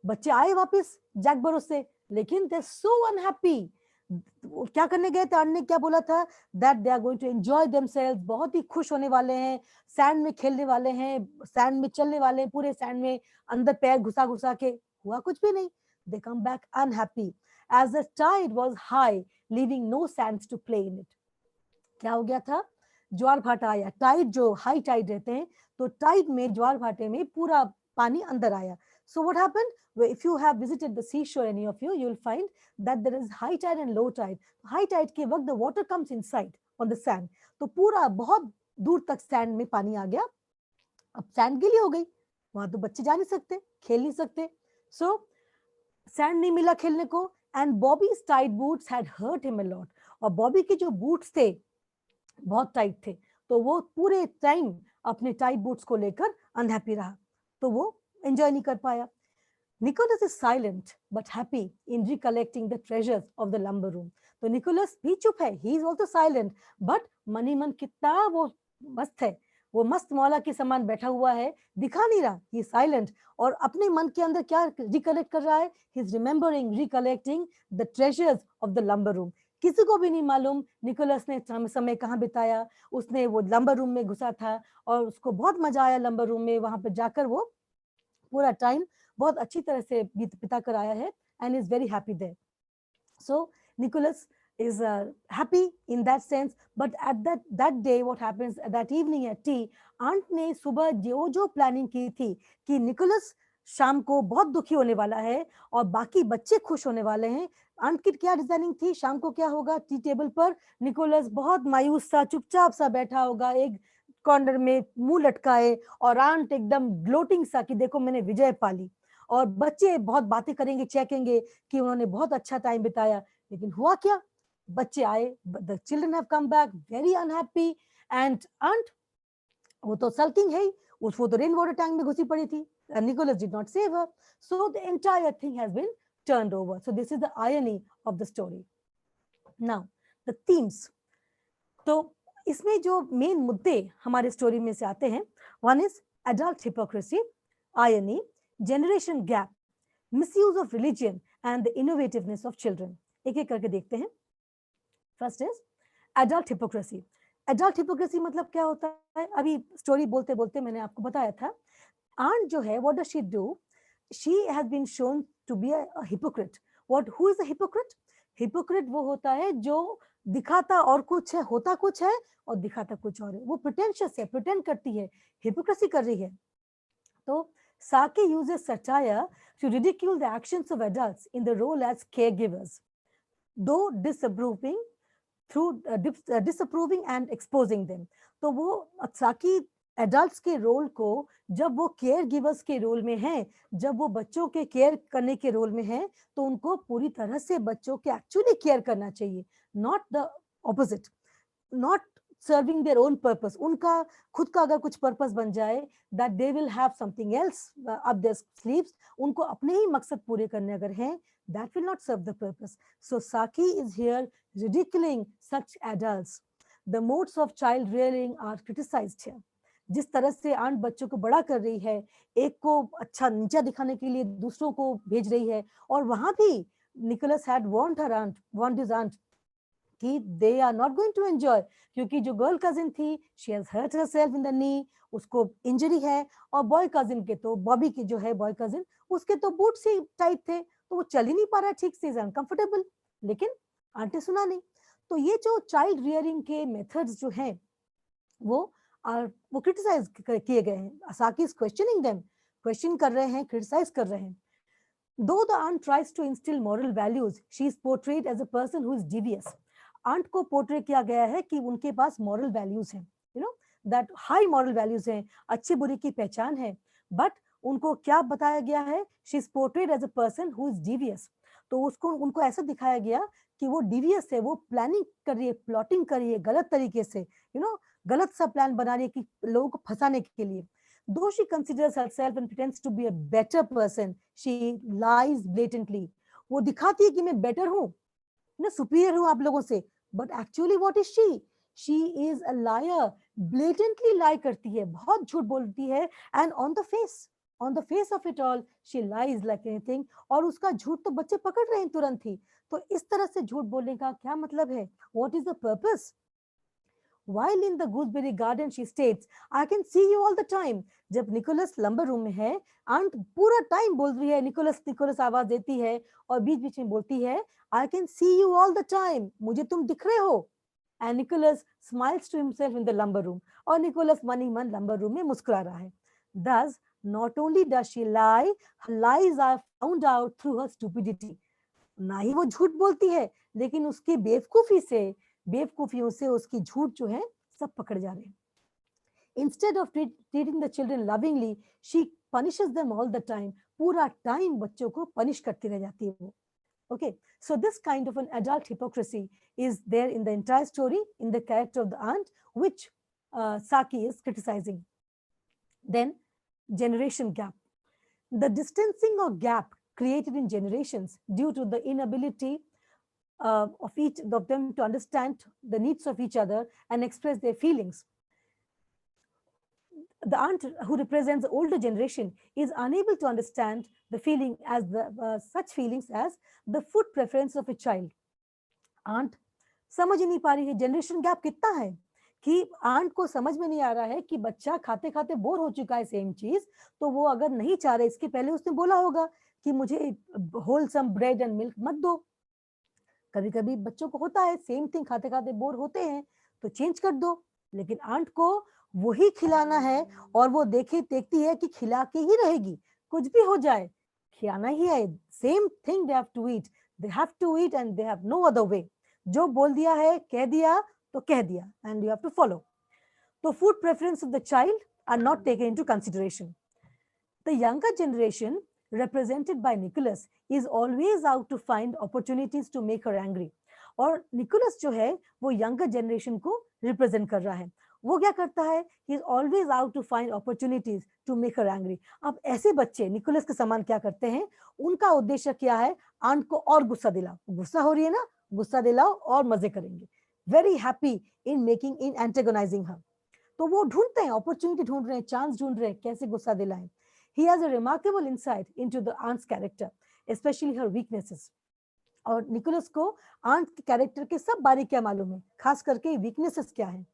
बच्चे आए वापस जैकबरो से, लेकिन they're so unhappy. क्या करने गए थे? आंट ने क्या बोला था? That they are going to enjoy themselves, बहुत ही खुश होने वाले हैं, सैंड में खेलने वाले हैं, सैंड में चलने वाले हैं, पूरे सैंड में अंदर पैर घुसा घुसा के. हुआ कुछ भी नहीं. They come back unhappy as the tide was high, leaving no sands to play in it. क्या हो गया था? ज्वार भाटा आया. टाइड जो हाई टाइड रहते हैं, तो टाइड में, ज्वार भाटे में पूरा पानी अंदर आया. So what happened? If you have visited the seashore, any of you, you'll find that there is high tide and low tide. High tide के वक्त the water comes inside on the sand. तो पूरा बहुत दूर तक sand में पानी आ गया. अब सैंड गीली हो गई, वहां तो बच्चे जा नहीं सकते, खेल नहीं सकते. So सैंड नहीं मिला खेलने को. And Bobby's tight boots had hurt him a lot. और बॉबी के जो बूट्स थे बहुत टाइट थे, तो वो पूरे टाइम अपने टाइट बूट्स को लेकर अनहैप्पी रहा, तो वो एंजॉय नहीं कर पाया. Nicholas is silent but happy in recollecting the treasures of the lumber room. तो निकोलस भी चुप है, he is also silent, but money मन कितना वो मस्त है, वो मस्त मौला के समान बैठा हुआ है, दिखा नहीं रहा, he is silent. और अपने मन के अंदर क्या रिकलेक्ट कर रहा है? he is remembering, recollecting the treasures of the lumber room. किसी को भी नहीं मालूम निकोलस ने समय कहाँ बिताया. उसने वो लंबर रूम में घुसा था और उसको बहुत मजा आया लंबर रूम में, वहां पे जाकर वो पूरा टाइम बहुत अच्छी तरह से बिता कर आया है, and is very happy there. So Nicholas is happy in that sense. But at that day, what happens that evening at tea, aunt ने सुबह जो प्लानिंग की थी कि निकोलस शाम को बहुत दुखी होने वाला है और बाकी बच्चे खुश होने वाले हैं, आंट की क्या डिजाइनिंग थी, शाम को क्या होगा, टी टेबल पर निकोलस बहुत मायूस सा चुपचाप सा बैठा होगा एक कॉर्नर में मुंह लटकाए, और आंट एकदम ग्लोटिंग सा कि देखो मैंने विजय पाली, और बच्चे बहुत बातें करेंगे, चेकेंगे कि उन्होंने बहुत अच्छा टाइम बिताया। लेकिन हुआ क्या, बच्चे आए, the children have come back very unhappy, and aunt वो तो सल्किंग है ही, वो तो रेन वाटर टैंक में घुसी पड़ी थी, Nicholas did not save her, so the entire thing has been turned over. So this is the irony of the story. Now the themes, तो इसमें जो मेन मुद्दे हमारे स्टोरी में से आते हैं, one is adult hypocrisy, irony, generation gap, misuse of religion and the innovativeness of children. एक एक करके देखते हैं. First is adult hypocrisy. Adult hypocrisy मतलब क्या होता है, अभी स्टोरी बोलते बोलते मैंने आपको बताया था. आंट जो है, what does she do, she has been shown to be a hypocrite. What, who is a hypocrite? Hypocrite वो होता है जो दिखाता और कुछ है, होता कुछ है और दिखाता कुछ और है. वो प्रिटेंशियस है, प्रिटेंड करती है, हिपोक्रेसी कर रही है. तो Saki uses satire to ridicule the actions of adults in the role as caregivers, though disapproving and exposing them. तो वो साकी एडल्ट्स के रोल को, जब वो केयर गिवर्स के रोल में हैं, जब वो बच्चों के केयर करने के रोल में हैं, तो उनको पूरी तरह से बच्चों के एक्चुअली केयर करना चाहिए, not the opposite, not serving their own purpose. उनका खुद का अगर कुछ पर्पस बन जाए, that they will have something else up their sleeves, उनको अपने ही मकसद पूरे करने अगर हैं, that will not serve the purpose. So Saki is here ridiculing such adults. The modes of child rearing are criticized here. जिस तरह से आंट बच्चों को बड़ा कर रही है, एक को अच्छा नीचा दिखाने के लिए दूसरों को भेज रही है, और वहां भी Nicholas had warned his aunt कि they are not going to enjoy, क्योंकि जो गर्ल कजिन थी, she has hurt herself in the knee, उसको इंजरी है, और बॉय कजिन के तो, बॉबी की जो है बॉय कजिन, उसके तो बूट्स ही टाइट थे, तो वो चल ही नहीं पा रहा ठीक से, इज अनकंफर्टेबल. लेकिन आंटी सुना नहीं. तो ये जो चाइल्ड रियरिंग के मेथड्स जो हैं, वो क्रिटिसाइज किए गए हैं. साकी इज क्वेश्चनिंग देम, क्वेश्चन कर रहे हैं, क्रिटिसाइज कर रहे हैं. Though the aunt tries to instill moral values, she is portrayed as a person who is devious. Aunt को पोर्ट्रे किया गया है कि उनके पास मॉरल वैल्यूज हैं, you know that high moral values हैं, अच्छे बुरे की पहचान है, बट उनको क्या बताया गया है, she is portrayed as a person who is devious. तो उसको उनको ऐसा दिखाया गया कि वो डिवियस है, वो प्लानिंग कर रही है, प्लॉटिंग कर रही है गलत तरीके से, गलत सा प्लान बना रही है कि लोगों को फंसाने के लिए. Though she considers herself and pretends to be a better person, she lies blatantly. वो दिखाती है कि मैं बेटर हूँ, सुपीरियर हूँ आप लोगों से, but actually what is she is a liar. Blatantly lie करती है, बहुत झूठ बोलती है, and on the face of it all she lies like anything. और उसका झूठ तो बच्चे पकड़ रहे हैं तुरंत ही. तो इस तरह से झूठ बोलने का क्या मतलब है, what is the purpose? While in the gooseberry garden she states, I can see you all the time. जब निकोलस लंबर रूम में है, आंट पूरा टाइम बोल रही है, निकोलस आवाज देती है और बीच बीच में बोलती है, I can see you all the time. मुझे तुम दिख रहे हो. And Nicholas smiles to himself in the lumber room. और निकोलस मन ही मन लंबर रूम में मुस्कुरा रहा है. Thus, not only does she lie, her lies are found out through her stupidity. ना ही वो झूठ बोलती है, लेकिन उसकी बेवकूफियों से उसकी झूठ जो है सब पकड़ जा रहे हैं. Instead of treating the children lovingly, she punishes them all the time. पूरा टाइम बच्चों को पनिश करती रह जाती है वो. Okay, so this kind of an adult hypocrisy is there in the entire story, in the character of the aunt, which Saki is criticizing. Then, generation gap. The distancing or gap created in generations due to the inability of each of them to understand the needs of each other and express their feelings. The aunt who represents the older generation is unable to understand the feeling as such feelings as the food preference of a child. Aunt समझ ही नहीं पा रही है, generation gap कितना है कि aunt को समझ में नहीं आ रहा है कि बच्चा खाते खाते बोर हो चुका है सेम चीज, तो वो अगर नहीं चाह रहे, इसके पहले उसने बोला होगा कि मुझे होलसम ब्रेड एंड मिल्क मत दो. कभी कभी बच्चों को होता है सेम थिंग खाते खाते बोर होते हैं तो चेंज कर दो, लेकिन आंट को वही खिलाना है और वो देखती है कि खिला के ही रहेगी, कुछ भी हो जाए खिलाना ही है, same thing they have to eat and they have no other way. जो बोल दिया है कह दिया तो कह दिया and you have to follow. तो food preference of the child are not taken into consideration. The younger generation, represented by Nicholas, is always out to find opportunities to make her angry. और Nicholas जो है वो younger generation को represent कर रहा है। वो क्या करता है, he is always out to find opportunities to make her angry. अब ऐसे बच्चे निकोलस के समान क्या करते हैं, उनका उद्देश्य क्या है, आंट को और गुस्सा दिलाओ, गुस्सा हो रही है ना, गुस्सा दिलाओ और मजे करेंगे, very happy in making in antagonizing her. तो वो ढूंढते हैं, अपॉर्चुनिटी ढूंढ रहे हैं, चांस ढूंढ रहे हैं कैसे गुस्सा दिलाएं। He has a remarkable insight into the aunt's character, especially her weaknesses. और निकोलस को आंट के कैरेक्टर के सब बारीकियां मालूम है, खास करके वीकनेसेस क्या है।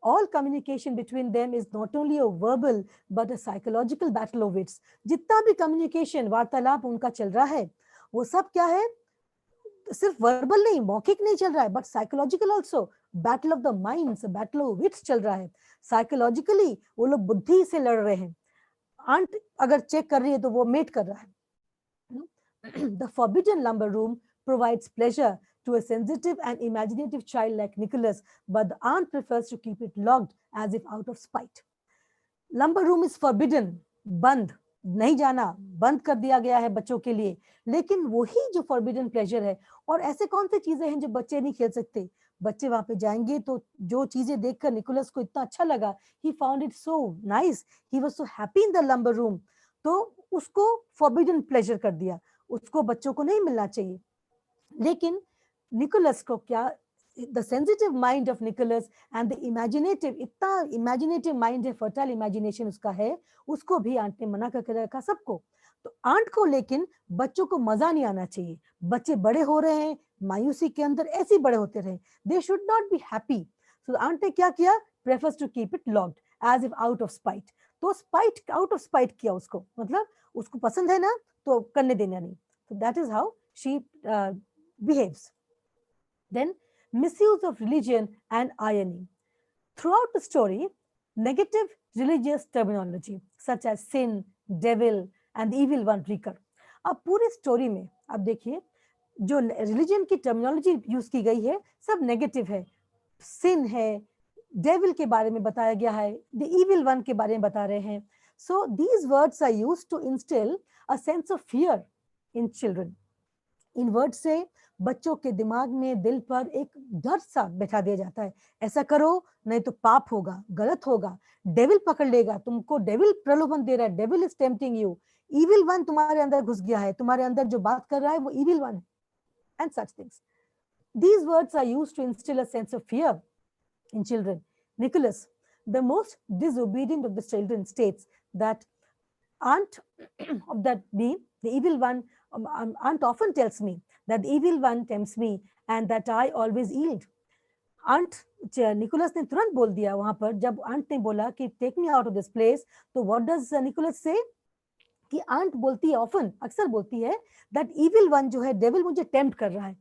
All communication between them is not only a verbal but a psychological battle of wits. जितना भी कम्युनिकेशन वार्तालाप उनका चल रहा है वो सब क्या है, सिर्फ वर्बल नहीं, मौखिक नहीं चल रहा है, but psychological also, battle of the minds, battle of wits चल रहा है। साइकोलॉजिकली वो लोग बुद्धि से लड़ रहे हैं। आंट अगर चेक कर रही है तो वो मेट कर रहा है। The forbidden lumber room provides pleasure to a sensitive and imaginative child like Nicholas, but the aunt prefers to keep it locked as if out of spite. Lumber room is forbidden, बंद, नहीं जाना, बंद कर दिया गया है बच्चों के लिए, लेकिन वही जो forbidden pleasure है। और ऐसे कौन सी चीजें हैं जो बच्चे नहीं खेल सकते, बच्चे वहां पे जाएंगे तो जो चीजें देखकर निकोलस को इतना अच्छा लगा, he found it so nice, he was so happy in the lumber room, तो उसको forbidden pleasure कर दिया, उसको बच्चों को नहीं मिलना चाहिए। लेकिन निकोलस को क्या, the sensitive mind of Nicholas and the imaginative, इतना imaginative mind है, fertile imagination उसका है, उसको भी आंट ने मना करके रखा सबको। तो आंट को लेकिन बच्चों को मजा नहीं आना चाहिए, बच्चे बड़े हो रहे हैं मायूसी के अंदर, ऐसे बड़े होते रहे, they should not be happy. So aunt ने क्या किया, prefers to keep it locked as if out of spite. तो spite, out of spite किया उसको, मतलब उसको पसंद है ना तो करने देना नहीं। So that is how she behaves. Then misuse of religion and irony. Throughout the story, negative religious terminology such as sin, devil and the evil one recur. अब पूरी स्टोरी में अब देखिए जो रिलीजन की टर्मिनोलॉजी यूज की गई है सब नेगेटिव है, सिन है, डेविल के बारे में बताया गया है, द इविल वन के बारे में बता रहे हैं। So these words are used to instill a sense of fear in children. इन वर्ड से बच्चों के दिमाग में, दिल पर एक डर सा बैठा दिया जाता है, ऐसा करो नहीं तो पाप होगा, गलत होगा, डेविल पकड़ लेगा तुमको, डेविल प्रलोभन दे रहा है, devil is tempting you, evil one तुम्हारे अंदर घुस गया है, तुम्हारे अंदर जो बात कर रहा है वो इविल वन है, and such things. These words are used to instill a sense of fear in children. Nicholas, the most disobedient of the children, states that aunt of that me, the evil one, aunt often tells me that the evil one tempts me and that I always yield. Aunt Nicholas ने तुरंत बोल दिया वहां पर, जब aunt ने बोला कि take me out of this place, तो व्हाट डज निकोलस से, कि आंट बोलती है, ऑफन अक्सर बोलती है, दैट इविल वन जो है, डेविल मुझे टेम्प्ट कर रहा है,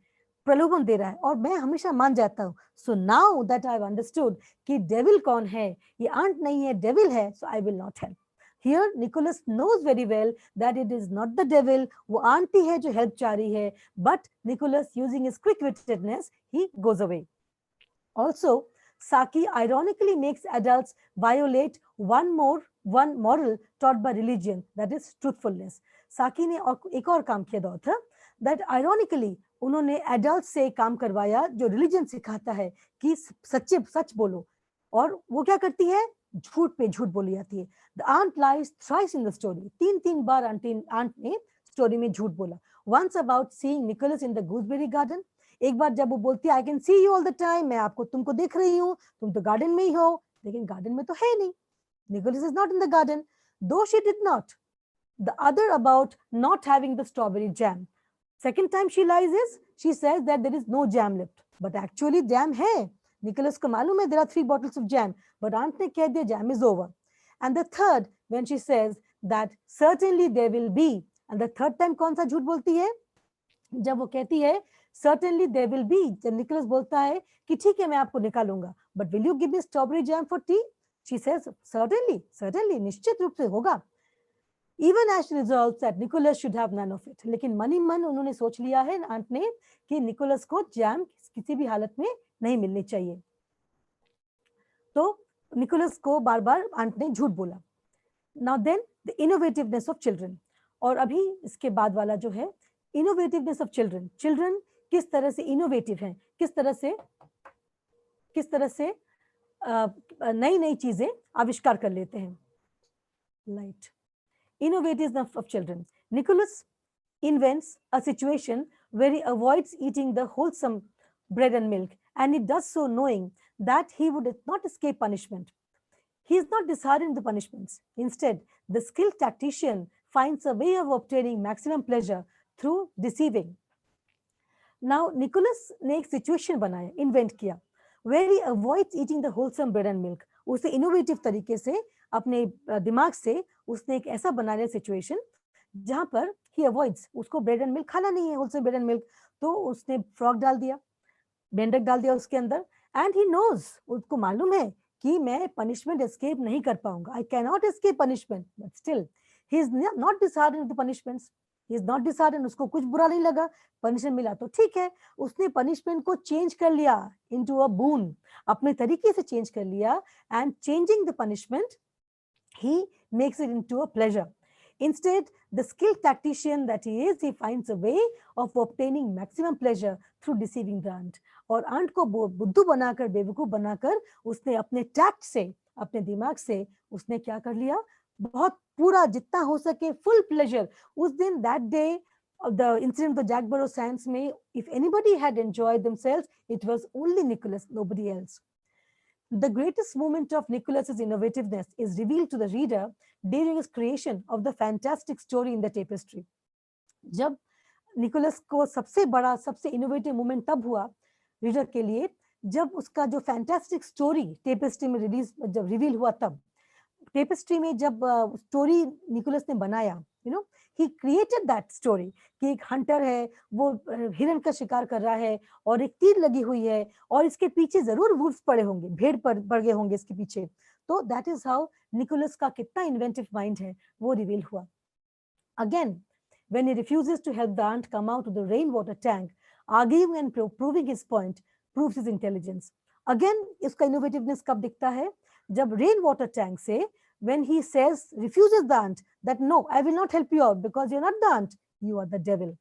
प्रलोभन दे रहा है, और मैं हमेशा मान जाता हूँ। So now that I have understood कि डेविल कौन है, ये आंट नहीं है, डेविल है, so I will not help. Here Nicholas knows very well that it is not the devil, वो आंटी है जो हेल्प चाह रही है, but Nicholas using his quick-wittedness, he goes away. Also, Saki ironically makes adults violate one moral taught by religion, that is truthfulness. Saki ने एक और काम किया था, author, that ironically उन्होंने adults से काम करवाया जो religion सिखाता है कि सच बोलो, और वो क्या करती है, झूठ पे झूठ बोली जाती है। The aunt lies thrice in the story. तीन बार आंट ने स्टोरी में झूठ बोला। Once about seeing Nicholas in the gooseberry garden. एक बार जब वो बोलती है, I can see you all the time, मैं तुमको देख रही हूँ, तुम तो गार्डन में ही हो, लेकिन गार्डन में तो है नहीं। Nicholas is not in the garden, though she did not. The other about not having the strawberry jam. Second time she lies is, she says that there is no jam left, but actually jam है। Nicholas को मालूम है there are 3 bottles of jam, but aunt ने कह दिया jam is over. And the third, when she says that certainly there will be, and the third time कौन सा झूठ बोलती है, जब वो कहती है certainly there will be, जब निकोलस बोलता है कि ठीक है मैं आपको निकालूंगा, but will you give me strawberry jam for tea? She says certainly, निश्चित रूप से होगा. Even as she resolves that Nicholas should have none of it. लेकिन मन ही मन उन्होंने सोच लिया है आंट ने कि निकोलस को जैम किसी भी हालत में नहीं मिलनी चाहिए. तो निकोलस को बार बार आंट ने झूठ बोला. Now then the innovativeness of children. और अभी इसके बाद वाला जो है innovativeness of children. Children किस तरह से innovative हैं, किस तरह से नई नई चीजें आविष्कार कर लेते हैं. Light. Innovativeness of children. Nicholas invents a situation where he avoids eating the wholesome bread and milk, and he does so knowing that he would not escape punishment. He is not disheartened in the punishments. Instead, the skilled tactician finds a way of obtaining maximum pleasure through deceiving. Now, Nicholas ने एक situation बनाया, invent किया, where he avoids eating the wholesome bread and milk. उसे innovative तरीके से अपने दिमाग से उसने एक ऐसा बना लिया situation जहां पर he avoids, उसको bread and milk खाना नहीं है, wholesome bread and milk, तो उसने frog डाल दिया, मेंढक डाल दिया उसके अंदर, and he knows, उसको मालूम है कि मैं punishment escape नहीं कर पाऊंगा, I cannot escape punishment, but still he is not disheartened with the punishments. He is not disheartened, उसको कुछ बुरा नहीं लगा, punishment मिला तो ठीक है, उसने punishment को change कर लिया into a boon, अपने तरीके से change कर लिया, and changing the punishment, he makes it into a pleasure. Instead, the skilled tactician that he is, he finds a way of obtaining maximum pleasure through deceiving the aunt. और aunt को बुद्धू बनाकर, बेवकूफ बनाकर, उसने अपने tact से, अपने दिमाग से, उसने क्या कर लिया? बहुत पूरा जितना हो सके full pleasure. उस दिन that day of the incident of the Jagborough Sands में, if anybody had enjoyed themselves, it was only Nicholas, nobody else. The greatest moment of Nicholas's innovativeness is revealed to the reader during his creation of the fantastic story in the tapestry. जब Nicholas को सबसे बड़ा, सबसे innovative moment तब हुआ reader के लिए जब उसका जो फैंटास्टिक स्टोरी टेपेस्ट्री में जब रिवील हुआ, तब टेपेस्ट्री में जब स्टोरी निकोलस ने बनाया, you know, he created that story कि एक हंटर है, वो हिरन का शिकार कर रहा है और एक तीर लगी हुई है और इसके पीछे जरूर वुल्फ्स पड़े होंगे, भेड़ पड़ गए होंगे इसके पीछे. तो दैट इज हाउ निकोलस का कितना इन्वेंटिव माइंड है वो रिवील हुआ. Again when he refuses to help the aunt come out of the rainwater tank, arguing and proving his point, proves his intelligence. Again, इसका innovativeness कब दिखता है? जब rainwater tank से, when he says, refuses the aunt that no, I will not help you out because you're not the aunt, you are the devil.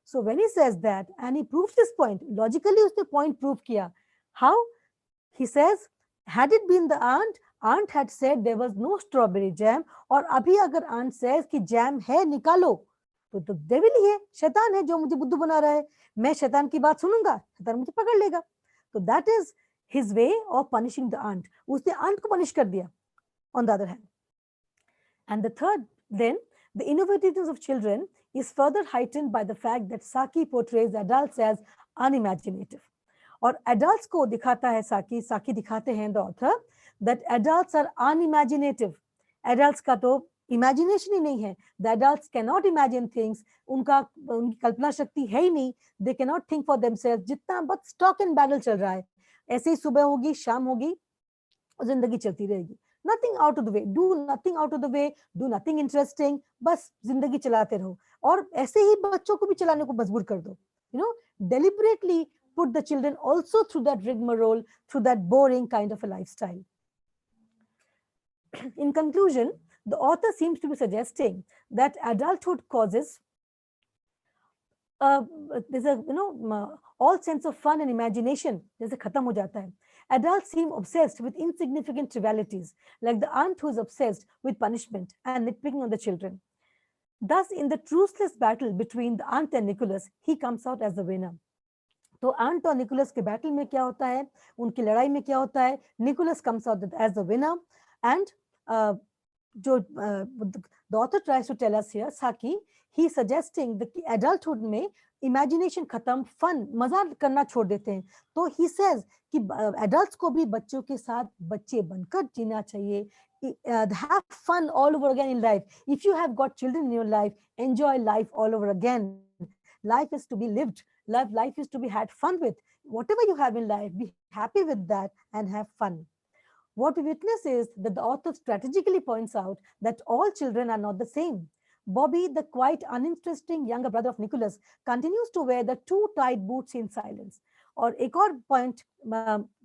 So when he says that and he proves his point, logically उसने point prove किया. How? He says, had it been the aunt had said there was no strawberry jam, और अभी अगर aunt says कि jam है निकालो, तो devil ही है, शैतान है जो मुझे बुद्धू बना रहा है, मैं शैतान की बात सुनूंगा, शैतान मुझे पकड़ लेगा. तो that is his way of punishing the aunt. उसने आंट को पनिश कर दिया on the other hand. And the third, then the innovativeness of children is further heightened by the fact that Saki portrays adults as unimaginative. और adults को दिखाता है Saki दिखाते हैं the author that adults are unimaginative. Adults का तो imagination ही नहीं है. The adults cannot imagine things. उनकी कल्पना शक्ति है ही नहीं. They cannot think for themselves. जितना बस stock and barrel चल रहा है, ऐसे ही सुबह होगी, शाम होगी, जिंदगी चलती रहेगी. Nothing out of the way. Do nothing out of the way. Do nothing interesting. बस जिंदगी चलाते रहो. और ऐसे ही बच्चों को भी चलाने को मजबूर कर दो. You know, deliberately put the children also through that rigmarole, through that boring kind of a lifestyle. In conclusion, the author seems to be suggesting that adulthood causes there's a all sense of fun and imagination जैसे खत्म हो जाता है. Adults seem obsessed with insignificant trivialities, like the aunt who is obsessed with punishment and nitpicking on the children. Thus, in the truthless battle between the aunt and Nicholas, he comes out as the winner. तो aunt और Nicholas के battle में क्या होता है, उनकी लड़ाई में क्या होता है, Nicholas comes out as the winner, and the author tries to tell us here, Saki, he suggesting that adulthood में imagination खत्म, fun, मजा करना छोड़ देते हैं. तो he says कि adults को भी बच्चों के साथ बच्चे बनकर जीना चाहिए. Have fun all over again in life. If you have got children in your life, enjoy life all over again. Life is to be lived. Life is to be had fun with. Whatever you have in life, be happy with that and have fun. What we witness is that the author strategically points out that all children are not the same. Bobby, the quite uninteresting younger brother of Nicholas, continues to wear the two tight boots in silence. और एक और point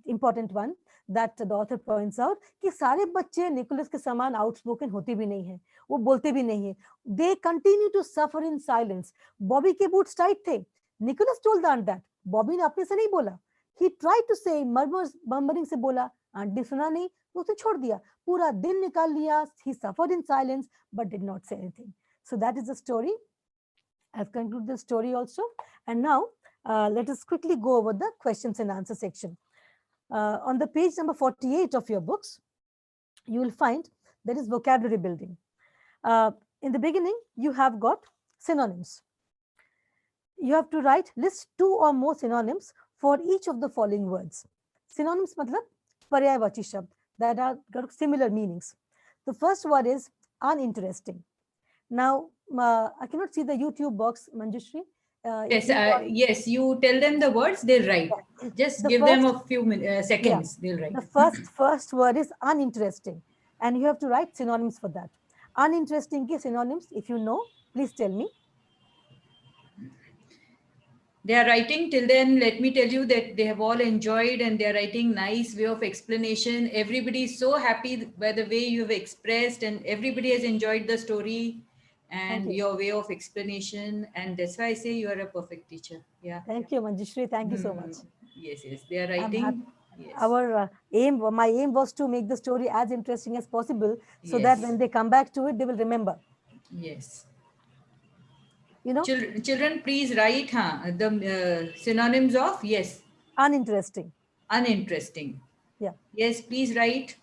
important one that the author points out कि सारे बच्चे Nicholas के समान outspoken होते भी नहीं हैं, वो बोलते भी नहीं हैं. They continue to suffer in silence. Bobby के boots tight थे. Nicholas told the aunt that. Bobby ने अपने से नहीं बोला. He tried to say, murmuring से बोला, आंटी सुना नहीं, तो उसने छोड़ दिया. पूरा दिन निकाल लिया. He suffered in silence but did not say anything. So that is the story. I've concluded the story also. And now let us quickly go over the questions and answer section. On the page number 48 of your books, you will find there is vocabulary building. In the beginning, you have got synonyms. You have to write list 2 or more synonyms for each of the following words. Synonyms matlab paryayavachi shabd that are got similar meanings. The first word is uninteresting. Now, I cannot see the YouTube box, Manjushri. Yes, you tell them the words, they'll write. Just give them a few seconds, they'll write. The first word is uninteresting, and you have to write synonyms for that. Uninteresting ke synonyms, if you know, please tell me. They are writing till then. Let me tell you that they have all enjoyed and they are writing nice way of explanation. Everybody is so happy by the way you have expressed and everybody has enjoyed the story and your way of explanation. And that's why I say you are a perfect teacher. Yeah. Thank you, Manjushri. Thank you so much. Yes, they are writing. Yes. Our my aim was to make the story as interesting as possible so that when they come back to it, they will remember. Yes. You know, children, please write the synonyms of uninteresting. Uninteresting. Yeah. Yes, please write.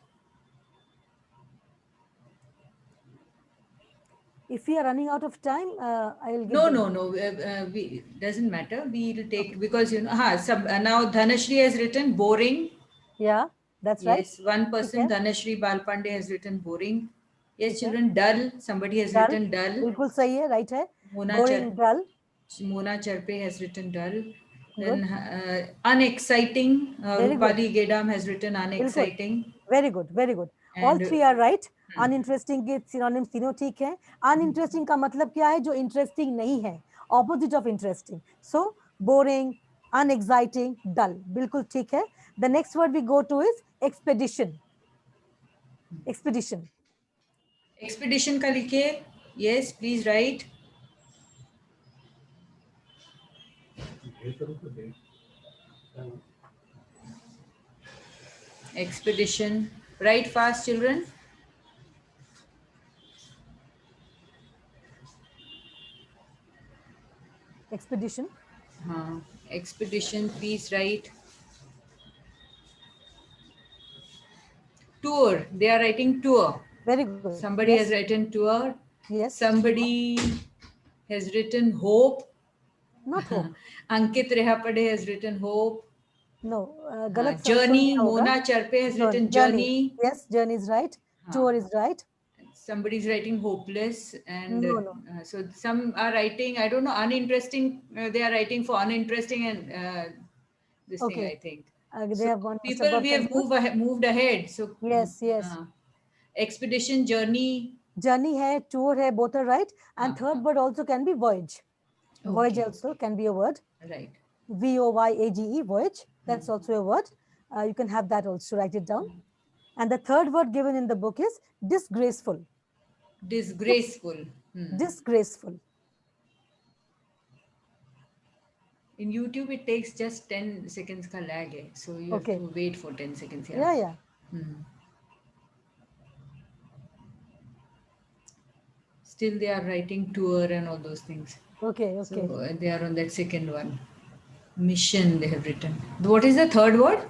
If we are running out of time, I will give No. Doesn't matter. We will take because now Dhanashri has written boring. Yeah, that's right. Yes, one person, Dhanashri Balpande, has written boring. Yes, children, dull. Somebody has written dull. बिल्कुल सही है, right है. Boring, dull. Mona Charpe has written dull. Then unexciting. Rupali Gedam has written unexciting. Very good. All three are right. Uninteresting के synonyms तीनों ठीक है. Uninteresting का मतलब क्या है? जो interesting नहीं है. Opposite of interesting. So boring, unexciting, dull. बिल्कुल ठीक है. The next word we go to is expedition. Expedition. Expedition का लिखिए. Yes, please write. Expedition. Write fast, children. Expedition. Expedition, please write. Tour. They are writing tour. Very good. Somebody has written tour. Yes. Somebody has written hope. Not hope. Ankit Rehapade has written hope. No. Journey. Mona Charpe has written journey. Yes, journey is right. Tour is right. Somebody is writing hopeless, and so some are writing, I don't know, uninteresting. They are writing for uninteresting and this thing, I think. They have gone. People, we have moved ahead. So yes. Expedition, journey. Journey hai, tour hai, both are right. And third word also can be voyage. Okay. Voyage also can be a word. Right. VOYAGE, voyage. That's also a word. You can have that also, write it down. And the third word given in the book is disgraceful. Disgraceful. Disgraceful. In YouTube, it takes just 10 seconds ka lag hai. So you have to wait for 10 seconds. Yeah. Still, they are writing tour and all those things. Okay. So they are on that second one. Mission, they have written. What is the third word?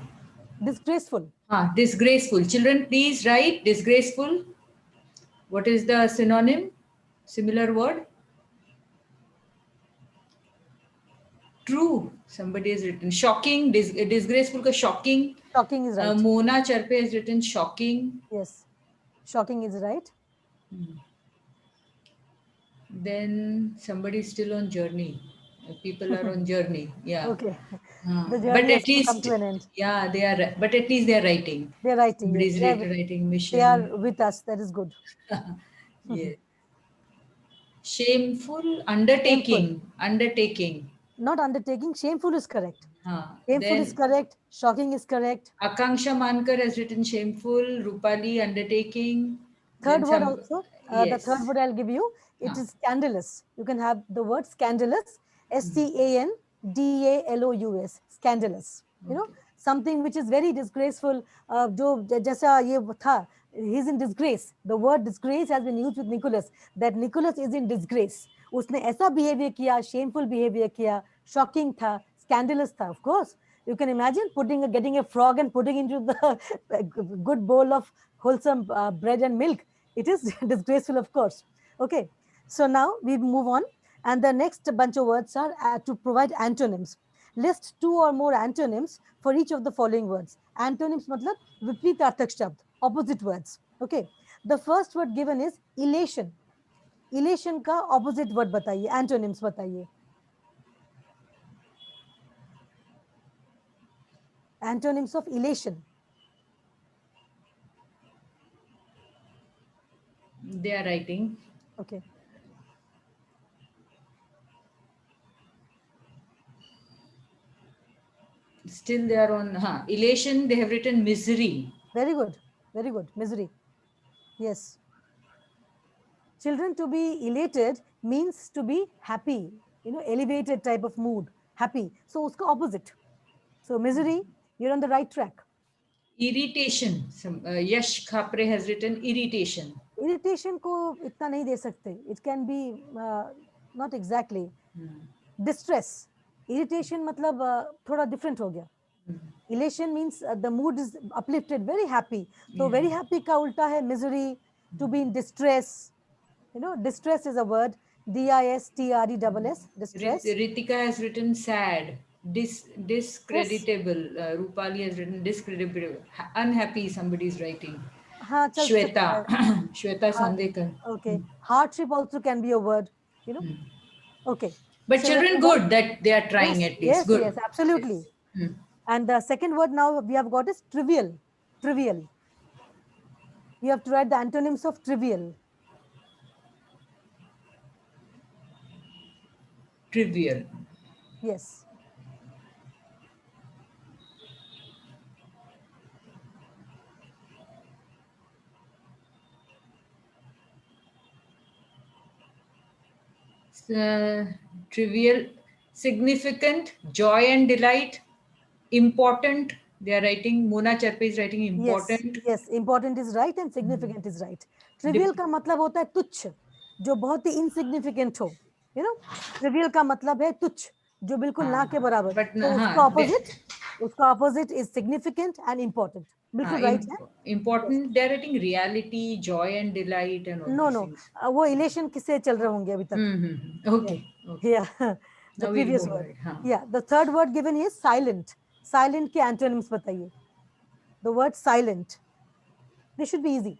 Disgraceful. Disgraceful. Children, please write disgraceful. What is the synonym? Similar word? True. Somebody has written shocking. Disgraceful ka shocking. Shocking is right. Mona Charpe has written shocking. Yes. Shocking is right. Then somebody is still on journey. People are on journey. Yeah. Okay. The But journey has at to come least, to an end. yeah, they are. But at least they are writing. They're writing, yes. Somebody's writing They are mission. with us. That is good. Yeah. Shameful Shameful. undertaking. Undertaking. Not undertaking. Shameful is correct. Shameful is Then correct. Shocking is correct. Akanksha Mankar has written shameful. Rupali undertaking. Third Then word some. also. The third Yes. word I'll give you. It Huh. is scandalous. You can have the word scandalous. Scandalous. Scandalous. You know, Okay. something which is very disgraceful. जो जैसा ये था, he's in disgrace. The word disgrace has been used with Nicholas. That Nicholas is in disgrace. उसने ऐसा behavior किया, shameful behavior किया, shocking था, scandalous था. Of course, you can imagine getting a frog and putting into the good bowl of wholesome bread and milk. It is disgraceful, of course. Okay, so now we move on, and the next bunch of words are to provide antonyms. List 2 or more antonyms for each of the following words. Antonyms matlab vipritarthak shabd, opposite words. Okay, the first word given is elation. Elation का opposite word बताइए, antonyms बताइए. Antonyms of elation. They are writing. Okay. Still they are on elation. They have written misery. Very good. Very good. Misery. Yes. Children to be elated means to be happy, elevated type of mood, happy. So uska opposite. So misery, you're on the right track. Irritation. Yash Khapre has written irritation. Irritation को इतना नहीं दे सकते. It can be not exactly. Distress. Irritation मतलब थोड़ा different हो गया. Elation means the mood is uplifted, very happy. So very happy का उल्टा है misery, to be in distress. Distress is a word. D-I-S-T-R-E-S-S. Distress. Ritika has written sad. Discreditable. Rupali has written discreditable. Unhappy, somebody is writing. हाँ चल सकता Shweta. है. Shweta Sandekar. Okay. Hardship also can be a word. Okay. But So children, good that they are trying yes, at least. Good. yes, absolutely. Yes. And the second word now we have got is trivial. Trivial. You have to write the antonyms of trivial. Trivial. Yes. Trivial, significant, joy and delight, important. They are writing. Mona Charpe is writing important. Yes. Important is right and significant is right. Trivial का मतलब होता है तुच्छ, जो बहुत ही insignificant हो. Trivial का मतलब है तुच्छ, जो बिल्कुल ना के बराबर. तो उसका opposite is significant and important. बिल्कुल right है. Important. They are writing reality, joy and delight and all these things. वो elation किससे चल रहे होंगे अभी तक. Okay. Yeah. The Now previous we'll word. Yeah. The third word given is silent. Silent के antonyms बताइए. The word silent. They should be easy.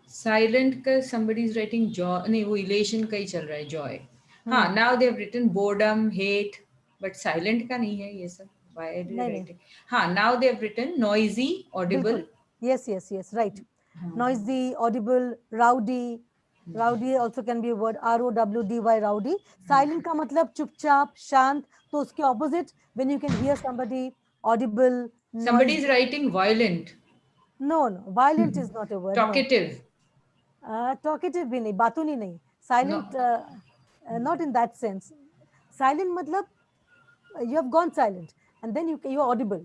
Silent का somebody is writing joy. नहीं, वो elation का ही चल रहा है, joy. Now they have written boredom, hate, but silent का नहीं है ये सब. Why are they writing? Now they have written noisy, audible. Yes, right. Noisy, audible, rowdy. Rowdy also can be a word. R-O-W-D-Y, rowdy. Silent का मतलब चुपचाप, शांत. तो उसके opposite, when you can hear somebody audible. Somebody is writing violent. No. Violent is not a word. Talkative. Talkative भी नहीं, बातूनी नहीं. Silent, not in that sense. Silent matlab you have gone silent and then you are audible.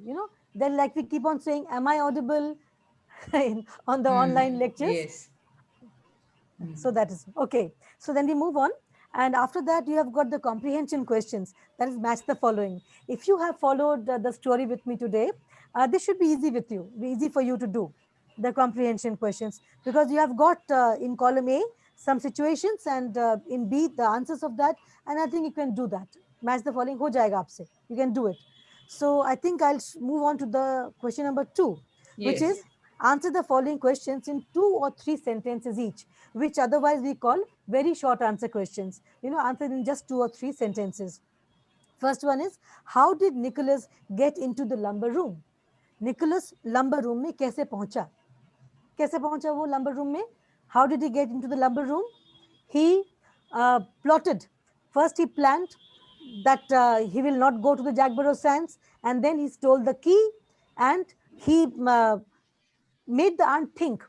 Then like we keep on saying, am I audible on the online lectures? Yes. So that is okay. So then we move on. And after that, you have got the comprehension questions. That is match the following. If you have followed the story with me today, this should be easy with you, be easy for you to do the comprehension questions, because you have got in column A some situations and in B the answers of that, and I think you can do that. Match the following ho jayega aapse. You can do it. So I think I'll move on to the question number 2, which is Answer the following questions in 2 or 3 sentences each, which otherwise we call very short answer questions. Answer in just 2 or 3 sentences. First one is, how did Nicholas get into the lumber room? Nicholas lumber room में कैसे पहुंचा? कैसे पहुंचा वो lumber room में? How did he get into the lumber room? He plotted. First he planned that he will not go to the Jagborough Sands, and then he stole the key, and he made the aunt think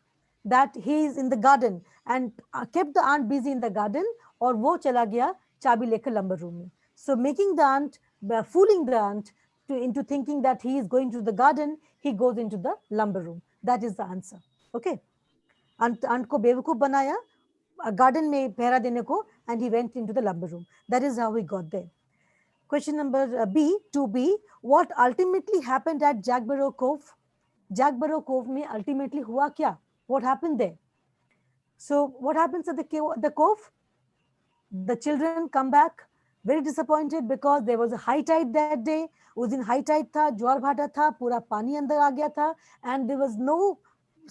that he is in the garden and kept the aunt busy in the garden, और वो चला गया चाबी लेकर lumber room में. So making the aunt, fooling the aunt into thinking that he is going to the garden, he goes into the lumber room. That is the answer. Okay. aunt को बेवकूफ बनाया garden में पहरा देने को, and he went into the lumber room. That is how he got there. Question number B, 2B. What ultimately happened at Jagborough Cove? Jagborough Cove में ultimately हुआ क्या? What happened there? So what happens at the cove? The children come back very disappointed because there was a high tide that day. उस दिन high tide था, ज्वार भाटा था, पूरा पानी अंदर आ गया था, and there was no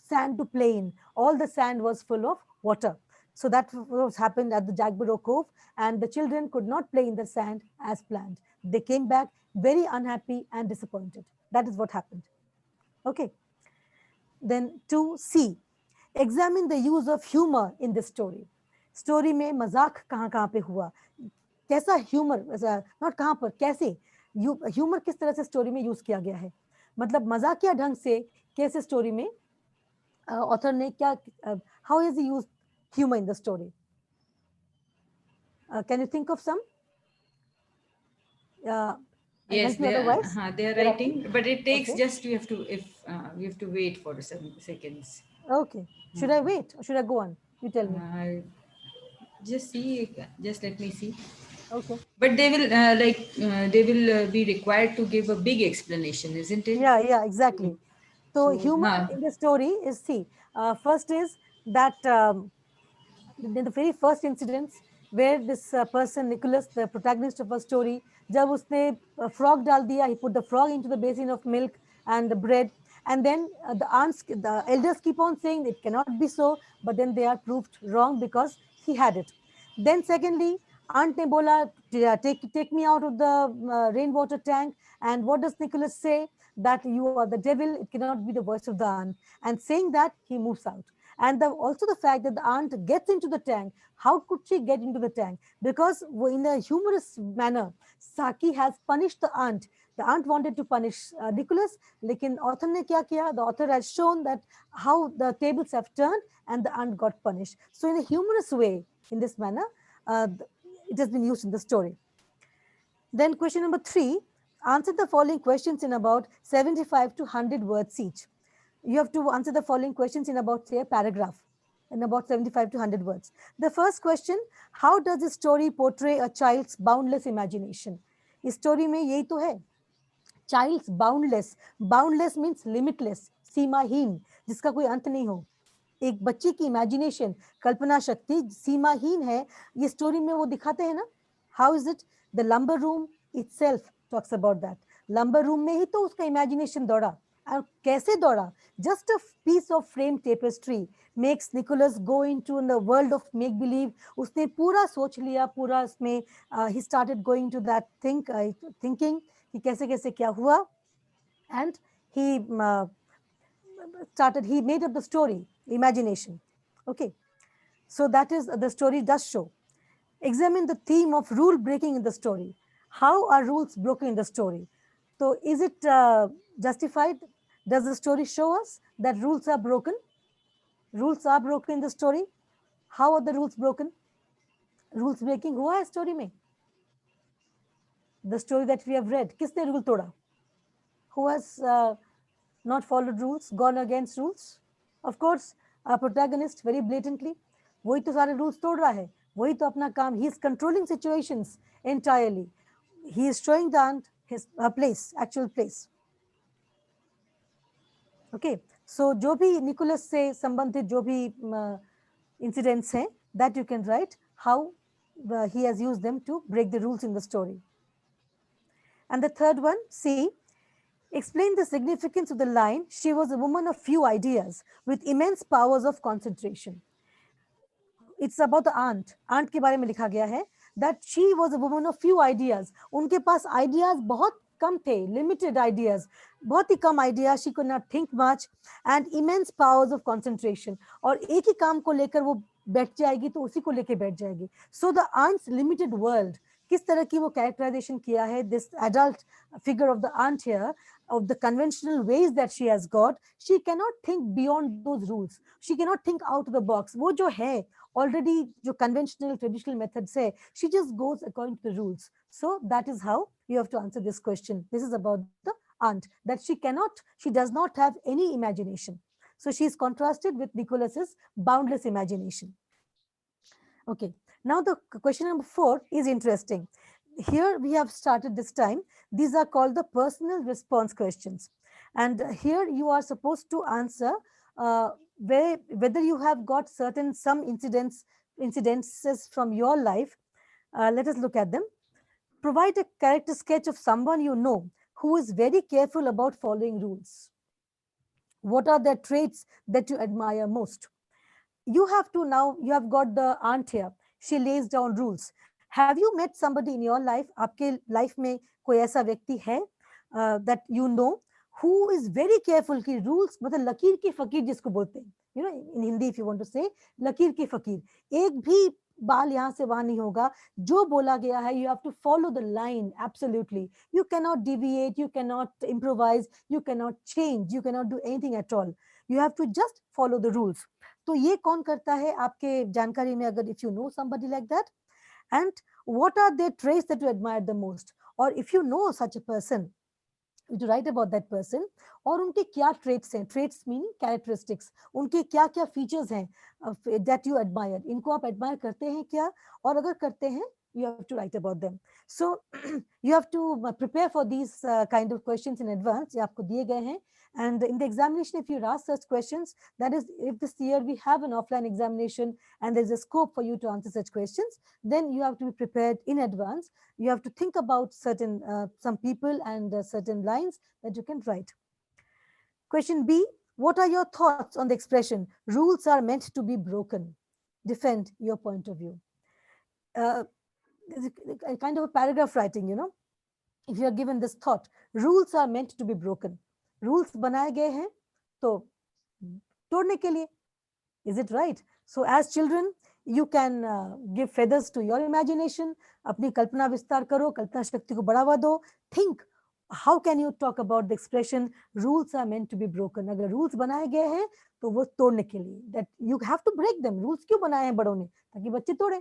sand to play in. All the sand was full of water. So that was happened at the Jagborough Cove, and the children could not play in the sand as planned. They came back very unhappy and disappointed. That is what happened. Okay. Then 2C. Examine the use of humor in this story. Story में मजाक कहाँ पे हुआ? कैसा humor, not कहाँ पर, कैसे? Humor किस तरह से story में use किया गया है? मतलब मजाकिया ढंग से कैसे story में author ने क्या, how has he used humor in the story? Can you think of some? Yes, they are writing, but it takes okay. just we have to wait for 7 seconds. Okay. Should I wait or should I go on? You tell me. Just let me see. Okay. But they will be required to give a big explanation, isn't it? Yeah, exactly. So humor in the story is, see, first is that in the very first incidents where this person, Nicholas, the protagonist of our story, जब उसने frog डाल दिया, he put the frog into the basin of milk and the bread, and then the elders keep on saying it cannot be so, but then they are proved wrong because he had it. Then secondly, aunt ने बोला, take me out of the rainwater tank, and what does Nicholas say? That you are the devil, it cannot be the voice of the aunt. And saying that, he moves out. And also the fact that the aunt gets into the tank. How could she get into the tank? Because in a humorous manner, Saki has punished the aunt. The aunt wanted to punish Nicholas, lekin author ne kya kiya? The author has shown that how the tables have turned and the aunt got punished. So in a humorous way, in this manner, it has been used in the story. Then question number 3, answer the following questions in about 75 to 100 words each. You have to answer the following questions in about, say, a paragraph, in about 75 to 100 words. The first question, how does the story portray a child's boundless imagination? इस story में यही तो है, child's boundless. Boundless means limitless, सीमाहीन, जिसका कोई अंत नहीं हो. एक बच्चे की imagination, कल्पना शक्ति सीमाहीन है. ये story में वो दिखाते हैं ना. How is it? The lumber room itself talks about that. Lumber room में ही तो उसका imagination दौड़ा. और कैसे दौड़ा? Just a piece of framed tapestry makes Nicholas go into the world of make believe. उसने पूरा सोच लिया, पूरा उसमें he started going to that thinking कि कैसे कैसे क्या हुआ, and he made up the story, imagination. Okay, so that is the story does show. Examine the theme of rule breaking in the story. How are rules broken in the story? So is it justified? Does the story show us that rules are broken? Rules are broken in the story. How are the rules broken? Rules breaking हुआ है story में. The story that we have read, किसने rule तोड़ा? Who has not followed rules, gone against rules? Of course, our protagonist very blatantly. वही तो सारे rules तोड़ रहा है. वही तो अपना काम. He is controlling situations entirely. He is showing the aunt her place, actual place. Okay, so जो भी Nicholas से संबंधित जो भी incidents हैं, that you can write how he has used them to break the rules in the story. And the third one, see, Explain the significance of the line, she was a woman of few ideas with immense powers of concentration. It's about the aunt. Aunt के बारे में लिखा गया है that she was a woman of few ideas. उनके पास ideas बहुत कम थे, limited ideas, बहुत ही कम ideas. She could not think much and immense powers of concentration. और एक ही काम को लेकर वो बैठ जाएगी तो उसी को लेकर बैठ जाएगी. So the aunt's limited world, किस तरह की वो कैरेक्टराइजेशन किया है, this adult figure of the aunt here, of the conventional ways that she has got, she cannot think beyond those rules. She cannot think out of the box. वो जो है already जो conventional traditional methods say, she just goes according to the rules. So that is how you have to answer this question. This is about the aunt, that she does not have any imagination. So she is contrasted with Nicholas's boundless imagination. Okay, now the question number 4 is interesting. Here we have started this time. These are called the personal response questions. And here you are supposed to answer whether you have got some incidences from your life. Let us look at them. Provide a character sketch of someone you know who is very careful about following rules. What are the traits that you admire most? You have to now, you have got the aunt here. She lays down rules. Have you met somebody in your life? आपके life में कोई ऐसा व्यक्ति है that you know who is very careful कि rules मतलब लकीर की फकीर जिसको बोलते हैं, you know, in Hindi if you want to say लकीर की फकीर, एक भी बाल यहाँ से वहां नहीं होगा, जो बोला गया है you have to follow the line absolutely. You cannot deviate, you cannot improvise, you cannot change, you cannot do anything at all. You have to just follow the rules. तो ये कौन करता है आपके जानकारी में, अगर if you know somebody like that, and what are their traits that you admire the most, or if you know such a person, to write about that person, और उनके क्या traits हैं, traits meaning characteristics, उनके क्या क्या features हैं that you admire, इनको आप admire करते हैं क्या, और अगर करते हैं you have to write about them. So you have to prepare for these kind of questions in advance. ये आपको दिए गए हैं. And in the examination, if you ask such questions, that is, if this year we have an offline examination and there's a scope for you to answer such questions, then you have to be prepared in advance. You have to think about certain some people and certain lines that you can write. Question B, what are your thoughts on the expression, rules are meant to be broken? Defend your point of view. A kind of a paragraph writing, you know, if you are given this thought, rules are meant to be broken. Rules बनाए गए हैं तो तोड़ने के लिए. Is it right? So as children, you can give feathers to your imagination. अपनी कल्पना विस्तार करो, कल्पना शक्ति को बढ़ावा दो. Think, how can you talk about the expression rules are meant to be broken? अगर rules बनाए गए हैं तो वो तोड़ने के लिए. That you have to break them. Rules क्यों बनाए हैं बड़ों ने? ताकि बच्चे तोड़ें.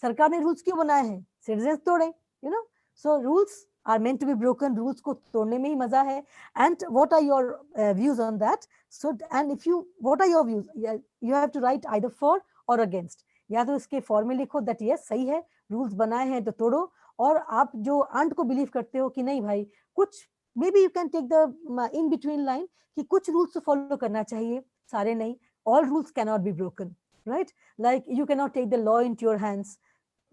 सरकार ने rules क्यों बनाए हैं? Citizens तोड़ें. You know. So rules are meant to be broken. Rules को तोड़ने में ही मजा है. And what are your views on that? So, and if you, what are your views? You have to write either for or against. या तो इसके for में लिखो that yes सही है, rules बनाए हैं तो तोड़ो, और आप जो आंट को बिलीव करते हो कि नहीं भाई कुछ, maybe you can take the in between line कि कुछ rules तो follow करना चाहिए, सारे नहीं. All rules cannot be broken, right? Like you cannot take the law into your hands,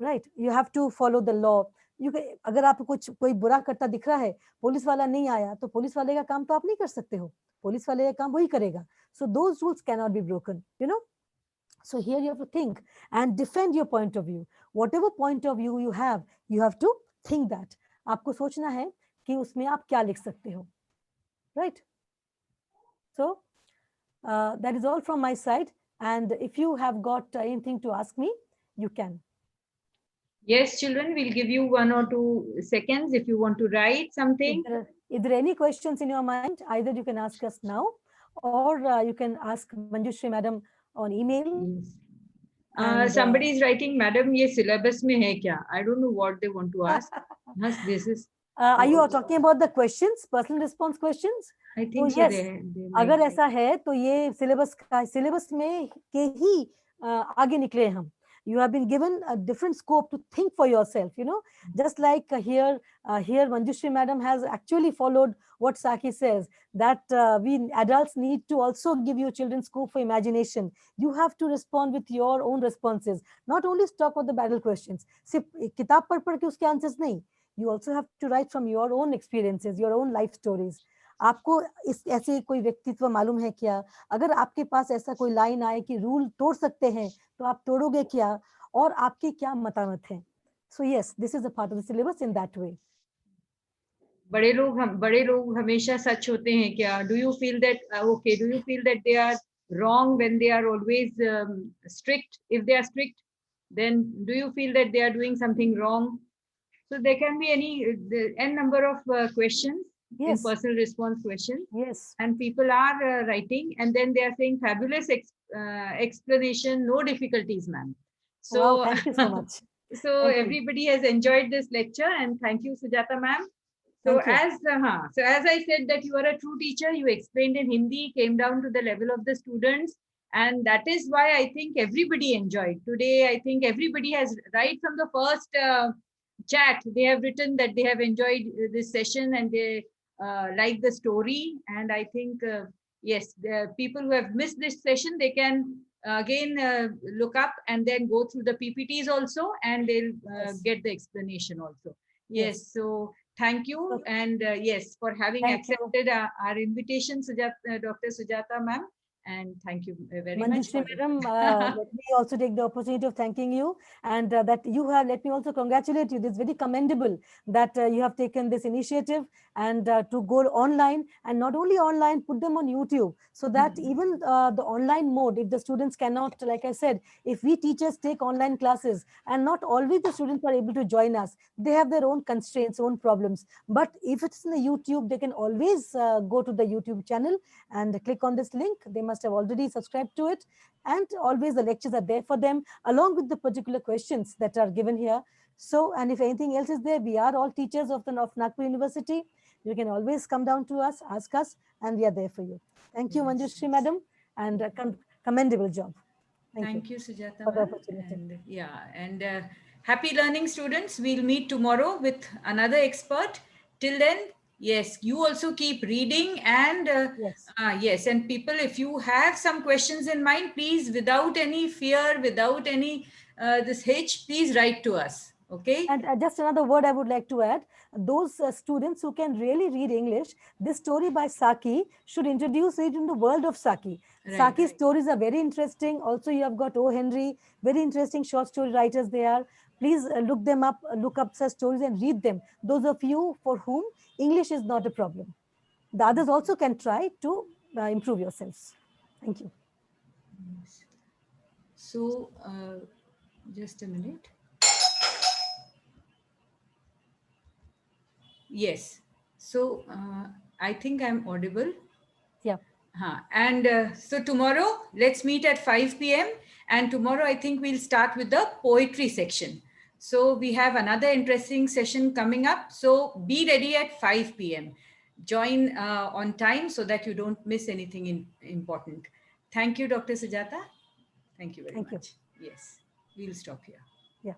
right? You have to follow the law. अगर आप कोई बुरा करता दिख रहा है, पुलिस वाला नहीं आया तो पुलिस वाले का काम तो आप नहीं कर सकते हो, पुलिस वाले का काम वही करेगा. So those rules cannot be broken, you know. So here you have to think and defend your point of view. Whatever point of view you have to think that. आपको सोचना है कि उसमें आप क्या लिख सकते हो, right? So that is all from my side. And if you have got anything to ask me, you can. Yes, children, we'll give you 1 or 2 seconds if you want to write something. If there are any questions in your mind, either you can ask us now or you can ask Manjushri madam on email. Yes. Somebody is writing, madam, ye syllabus mein hai kya? I don't know what they want to ask. Yes, this is. Are you talking about the questions, personal response questions? I think so. Yes, अगर ऐसा है तो ये syllabus में के ही आगे निकले हम. You have been given a different scope to think for yourself, you know, just like here Manjushri madam has actually followed what Saki says, that we adults need to also give you children scope for imagination. You have to respond with your own responses, not only talk about the battle questions. सिर्फ किताब पढ़ के उसके answers नहीं. You also have to write from your own experiences, your own life stories. आपको इस ऐसे कोई व्यक्तित्व मालूम है क्या? अगर आपके पास ऐसा कोई लाइन आए कि रूल तोड़ सकते हैं, तो आप तोड़ोगे क्या? और आपके क्या मतामत हैं? So yes, this is a part of the syllabus in that way. बड़े लोग हमेशा सच होते हैं क्या? Do you feel that okay, do you feel that they are wrong when they are always strict? If they are strict, then do you feel that they are doing something wrong? So there can be any n number of questions in Yes, personal response questions, yes. and people are writing, and then they are saying fabulous explanation, no difficulties, ma'am. So Wow, thank you so much. so Thank you. everybody has enjoyed this lecture, and thank you, Sujata ma'am. So Thank you. as I said that you are a true teacher, you explained in Hindi, came down to the level of the students, and that is why I think everybody enjoyed today. I think everybody has, right from the first chat, they have written that they have enjoyed this session, and they like the story. And I think yes, the people who have missed this session, they can again look up and then go through the PPTs also, and they'll Yes. get the explanation also. Yes. Yes, so thank you, Okay. and yes, for having Thank you. accepted our invitation, Dr. Sujata ma'am, and thank you very much. Manjushri madam, let me also take the opportunity of thanking you, and that you have, let me also congratulate you. It's very commendable that you have taken this initiative and to go online, and not only online, put them on YouTube, so that even the online mode, if the students cannot, like I said, if we teachers take online classes and not always the students are able to join us, they have their own constraints, own problems. But if it's in the YouTube, they can always go to the YouTube channel and click on this link. They must have already subscribed to it, and always the lectures are there for them along with the particular questions that are given here. So, and if anything else is there, we are all teachers of Nagpur University. You can always come down to us, ask us, and we are there for you. Thank you, Manjushri madam, and commendable job. Thank you, Sujata for the ma'am. opportunity. And yeah, and happy learning, students. We'll meet tomorrow with another expert. Till then, yes, you also keep reading, and Yes. yes, and people, if you have some questions in mind, please, without any fear, without any this hitch, please write to us. Okay. And just another word I would like to add, those students who can really read English, this story by Saki should introduce it in the world of Saki. Right. Saki's stories are very interesting. Also, you have got O. Henry, very interesting short story writers they are. Please look them up, look up such stories and read them. Those of you for whom English is not a problem. The others also can try to improve yourselves. Thank you. So, just a minute. Yes. So, I think I'm audible. Yeah. And so tomorrow, let's meet at 5 p.m. And tomorrow, I think we'll start with the poetry section. So we have another interesting session coming up. So be ready at 5 p.m. Join on time so that you don't miss anything important. Thank you, Dr. Sujata. Thank you very much. Yes, we'll stop here. Yeah.